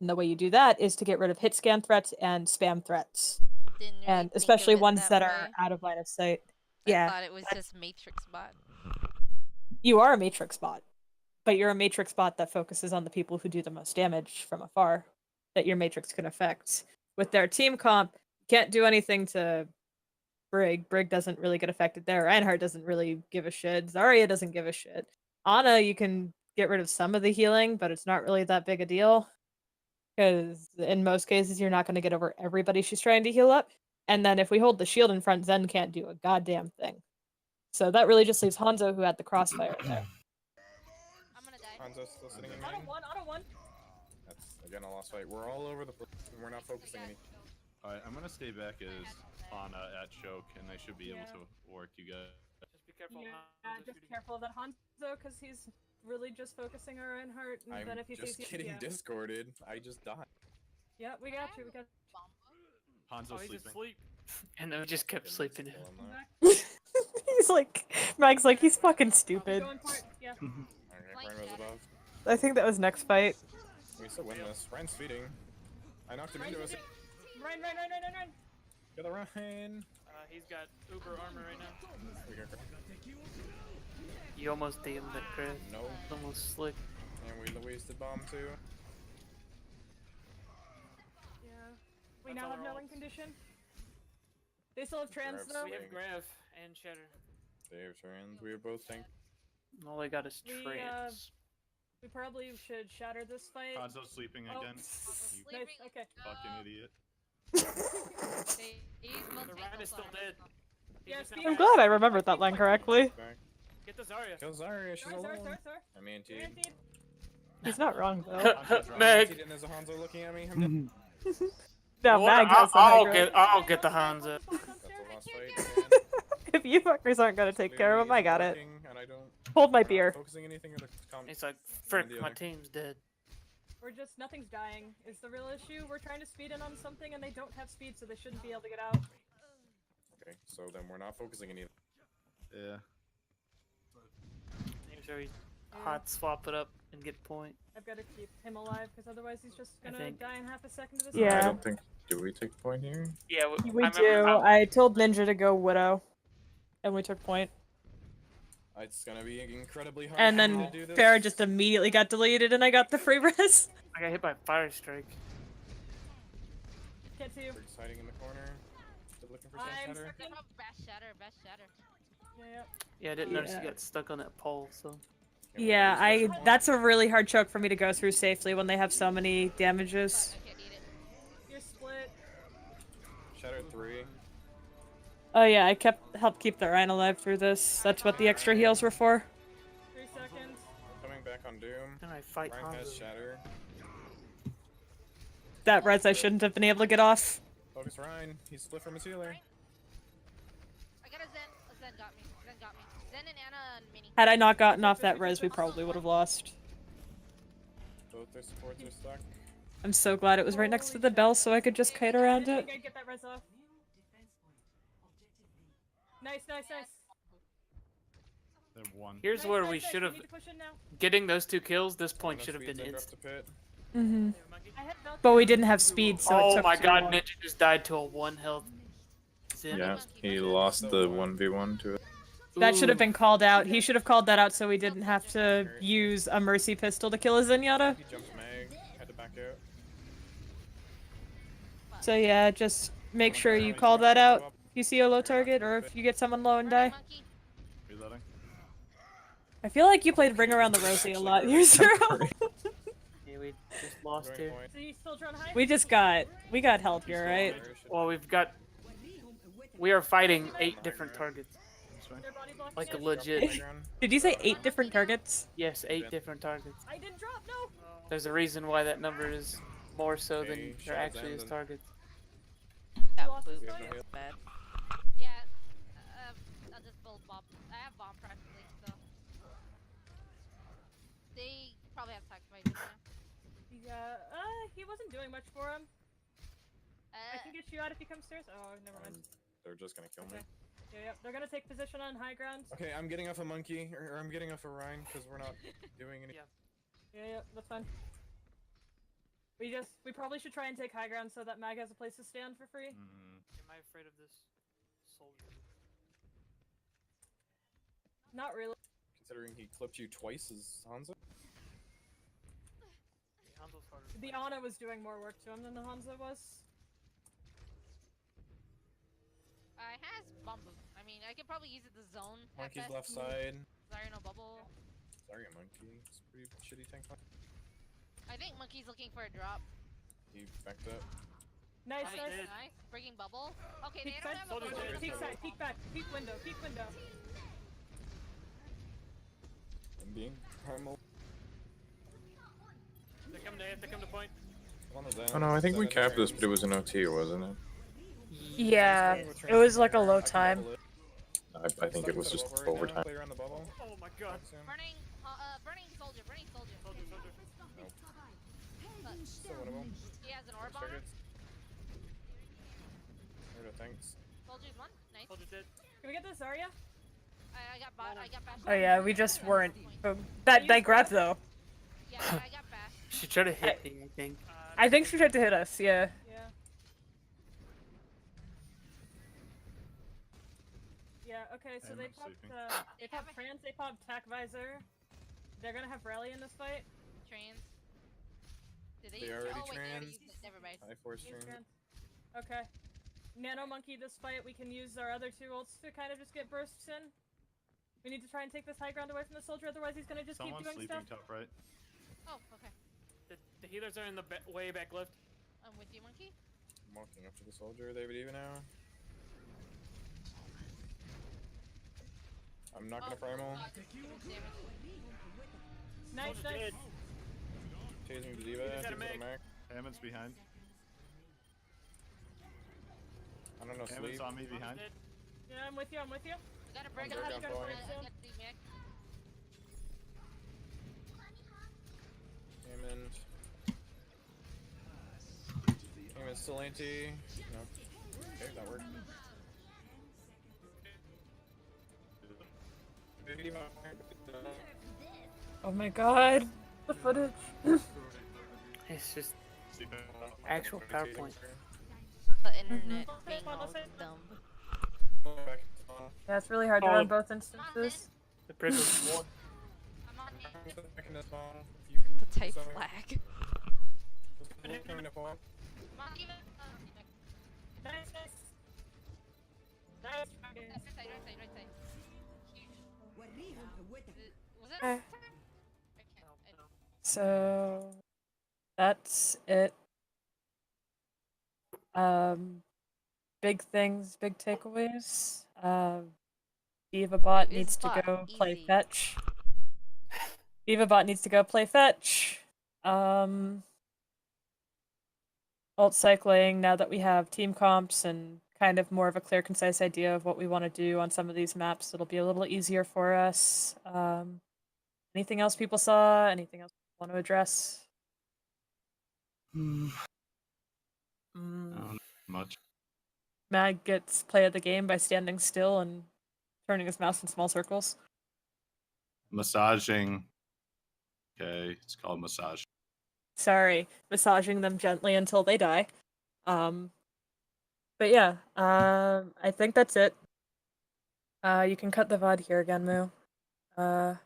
And the way you do that is to get rid of hit scan threats and spam threats. Didn't really And think especially of it ones that way. are out of line of sight. I Yeah, thought it was just Matrix bot. you are a Matrix bot. But you're a Matrix bot that focuses on the people who do the most damage from afar that your Matrix can affect. With their team comp, can't do anything to Brig. Brig doesn't really get affected there. Reinhardt doesn't really give a shit. Zarya doesn't give a shit. Ana, you can get rid of some of the healing, but it's not really that big a deal. Because in most cases, you're not going to get over everybody she's trying to heal up. And then if we hold the shield in front, Zen can't do a goddamn thing. So that really just leaves Hanzo, who had the crossfire there. I'm gonna die. Hanzo's still sitting in Auto main. one, auto one. That's again a lost fight. We're all over the place. And we're not focusing any. Alright, I'm gonna stay back as Ana at choke, and I should be able to work you guys. Just be careful. Yeah, Hanzo's just shooting. careful of that Hanzo, because he's really just focusing on Reinhardt. And I'm then if he just sees getting yeah. discorded. I just died. Yeah, we got you. We got Hanzo's Oh, he's sleeping. asleep. And we just kept sleeping. Kill him, you. though. Back. He's like, Mike's like, he's fucking Oh, stupid. going for it. Yeah. Okay, Ryan was above. I think that was next fight. We still win this. Ryan's feeding. I knocked him into us. Run. Get the Ryan. He's got uber armor right now. We got You almost DM'd that Chris. no. Almost slick. And we wasted bomb too. Yeah. We That's now all have our no win ults. condition. They still have trans Grabs though. We have Swing. Grav and Cheddar. They have trans. We have both tank. All I got is We, trans. We probably should shatter this fight. Hanzo's sleeping Oh, again. Also You sleeping. nice. Okay. fucking idiot. They use milk The tank Ryan is still also. dead. He's Yeah, just now speed- I'm back. glad I remembered that line correctly. Back. Get the Zarya. Kill Zarya. She's Sorry, alone. sorry. I'm anti. You're anti. He's not wrong though. Hanzo's running. Meg. And there's a Hanzo looking at me. I'm dead. No, What? Mag has the I'll high get ground. the Hanzo. That's the last fight again. If you fuckers aren't gonna take care of him, I got it. Working, and I don't. Hold my we're not beer. Focusing anything or the It's like, frick, the my other. team's dead. We're just nothing's dying is the real issue. We're trying to speed in on something and they don't have speed, so they shouldn't be able to get out. Okay, so then we're not focusing anything. Yeah. Make sure we hot swap it up and get point. I've got to keep him alive because otherwise he's just I gonna think- die in half a second to this. Yeah. I don't think. Do we take point here? Yeah, We I do. remember- I told Ninja to go Widow, and we took point. It's gonna be incredibly hard. And for me then to do this. Farrah just immediately got deleted, and I got the free res. I got hit by fire strike. Get to you. Briggs hiding in the corner. Still looking for some I'm shatter. They're probably best shatter. Yeah. Yeah, I didn't notice you Yeah. got stuck on that pole, so. Yeah, that's a really hard choke for me to go through safely when they have so many damages. I can't eat it. You're split. Shatter 3. Oh yeah, I helped keep the Rhine alive through this. That's what the extra heals were for. 3 seconds. Coming back on Doom. Then I fight Ryan has Hanzo. shatter. That res I shouldn't have been able to get off. Focus Ryan. He's split from his healer. I got a Zen. A Zen got me. Zen and Anna and Mini. Had I not gotten off that res, we probably would have lost. Both their supports are stuck. I'm so glad it was right next to the bell so I could just kite around it. Okay, get that res off. Nice. They're one. Here's Nice, where nice, we nice. should have. need to push in now. Getting those 2 kills, this point Enough should have been speeds, I dropped instant. the pit. Mm-hmm. I had Valkyrie. But we didn't have speed, so it Oh took my too god, long. Ninja just died to a 1 health. Zen. Yeah, he lost the 1v1 to it. That should have Ooh. been called out. He should have called that out so we didn't have to use a mercy pistol to kill a Zenyatta. He jumped Mag, had to back out. So yeah, just make sure you call that out if you see a low target or if you get someone low and die. Monkey. Reloading. I feel like you played Ring Around the Rosie a lot, year zero. Yeah, we just lost Going here. point. So you still trying to hide? we got held here, right? Well, we are fighting 8 different targets. Their body blocking Like a it? legit. Did you say 8 different targets? Yes, 8 different targets. I didn't drop. No. There's a reason why that number is more so than Okay, there Shadow's actually is ending. targets. That lost boop this fight? is bad. Yeah. I'll just build bomb. I have bomb practically, so. They probably have sacrifices now. Yeah. He wasn't doing much for him. I can get you out if he comes stairs. Oh, never mind. They're just gonna kill me. Okay. Yeah. They're gonna take position on high ground. Okay, I'm getting off a monkey, or I'm getting off a Rhine because we're not doing any. Yeah. That's fine. We probably should try and take high ground so that Mag has a place to stand for free. Am I afraid of this soldier? Not really. Considering he clipped you twice as Hanzo. Hanzo's harder. The Ana was doing more work to him than the Hanzo was. I has bomb boop. I mean, I could probably use it the zone. at Monkey's best. left side. Sorry, no bubble. Sorry, a monkey. It's a pretty shitty tank. I think Monkey's looking for a drop. He backed up. Nice. Nice. Bringing bubble. Okay, Peek they don't side. have a bubble. Peek side. Peek back. Peek window. I'm being primal. They come to point. Oh no, I think we capped this, but it was an OT, wasn't it? Yeah, it was like a low time. I think it was just overtime. Oh my god. Burning soldier. Still one of them. He has an orb on him. Thanks. Soldier's one. Nice. Soldier dead. Can we get this Zarya? I got bot. I got bash. Oh yeah, we just weren't. That grab though. Yeah, I got bash. She tried to hit me, I think. I think she tried to hit us. Yeah. Yeah. Okay. So I'm they not popped. sleeping. They popped trans. They popped tac visor. They're gonna have rally in this fight. Trans. Did They use- already oh, wait, they already trans. used it. Never mind. I force Use trans. trans. Okay. nano monkey this fight, we can use our other 2 ults to kind of just get bursts in. We need to try and take this high ground away from the soldier, otherwise he's gonna just Someone's keep doing sleeping stuff. top right. Oh, okay. The healers are in the way back left. I'm with you, monkey. I'm walking up to the soldier. They would even now. I'm not gonna primal. Nice, nice. Chasing the diva. Chasing the Mac. Hammond's behind. I don't know. Hammond's Sleep. on me behind. Yeah, I'm with you, I'm with you. Got a break I'm on break the on point. I got the Mac. Hammond. Hammond's still anti. No. Okay, that worked. Oh my god. The footage. It's just actual PowerPoint. The internet being all dumb. Yeah, it's really hard to run both instances. The bridge was I'm on it. The The type flag. Monkey, Nice, nice. Nice. right side. Huge. Was it? Okay. So that's it. Big things, big takeaways. DivaBot needs to go play easy. fetch. DivaBot needs to go play fetch. Alt cycling, now that we have team comps and kind of more of a clear, concise idea of what we want to do on some of these maps, it'll be a little easier for us. Anything else people saw? Anything else people want to address? Not much. Mag gets play of the game by standing still and turning his mouse in small circles. Massaging. Okay, it's called massage. Sorry, massaging them gently until they die. But yeah, I think that's it. You can cut the VOD here again, Moo. And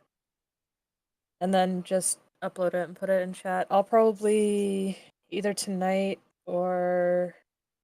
then just upload it and put it in chat. I'll probably either tonight or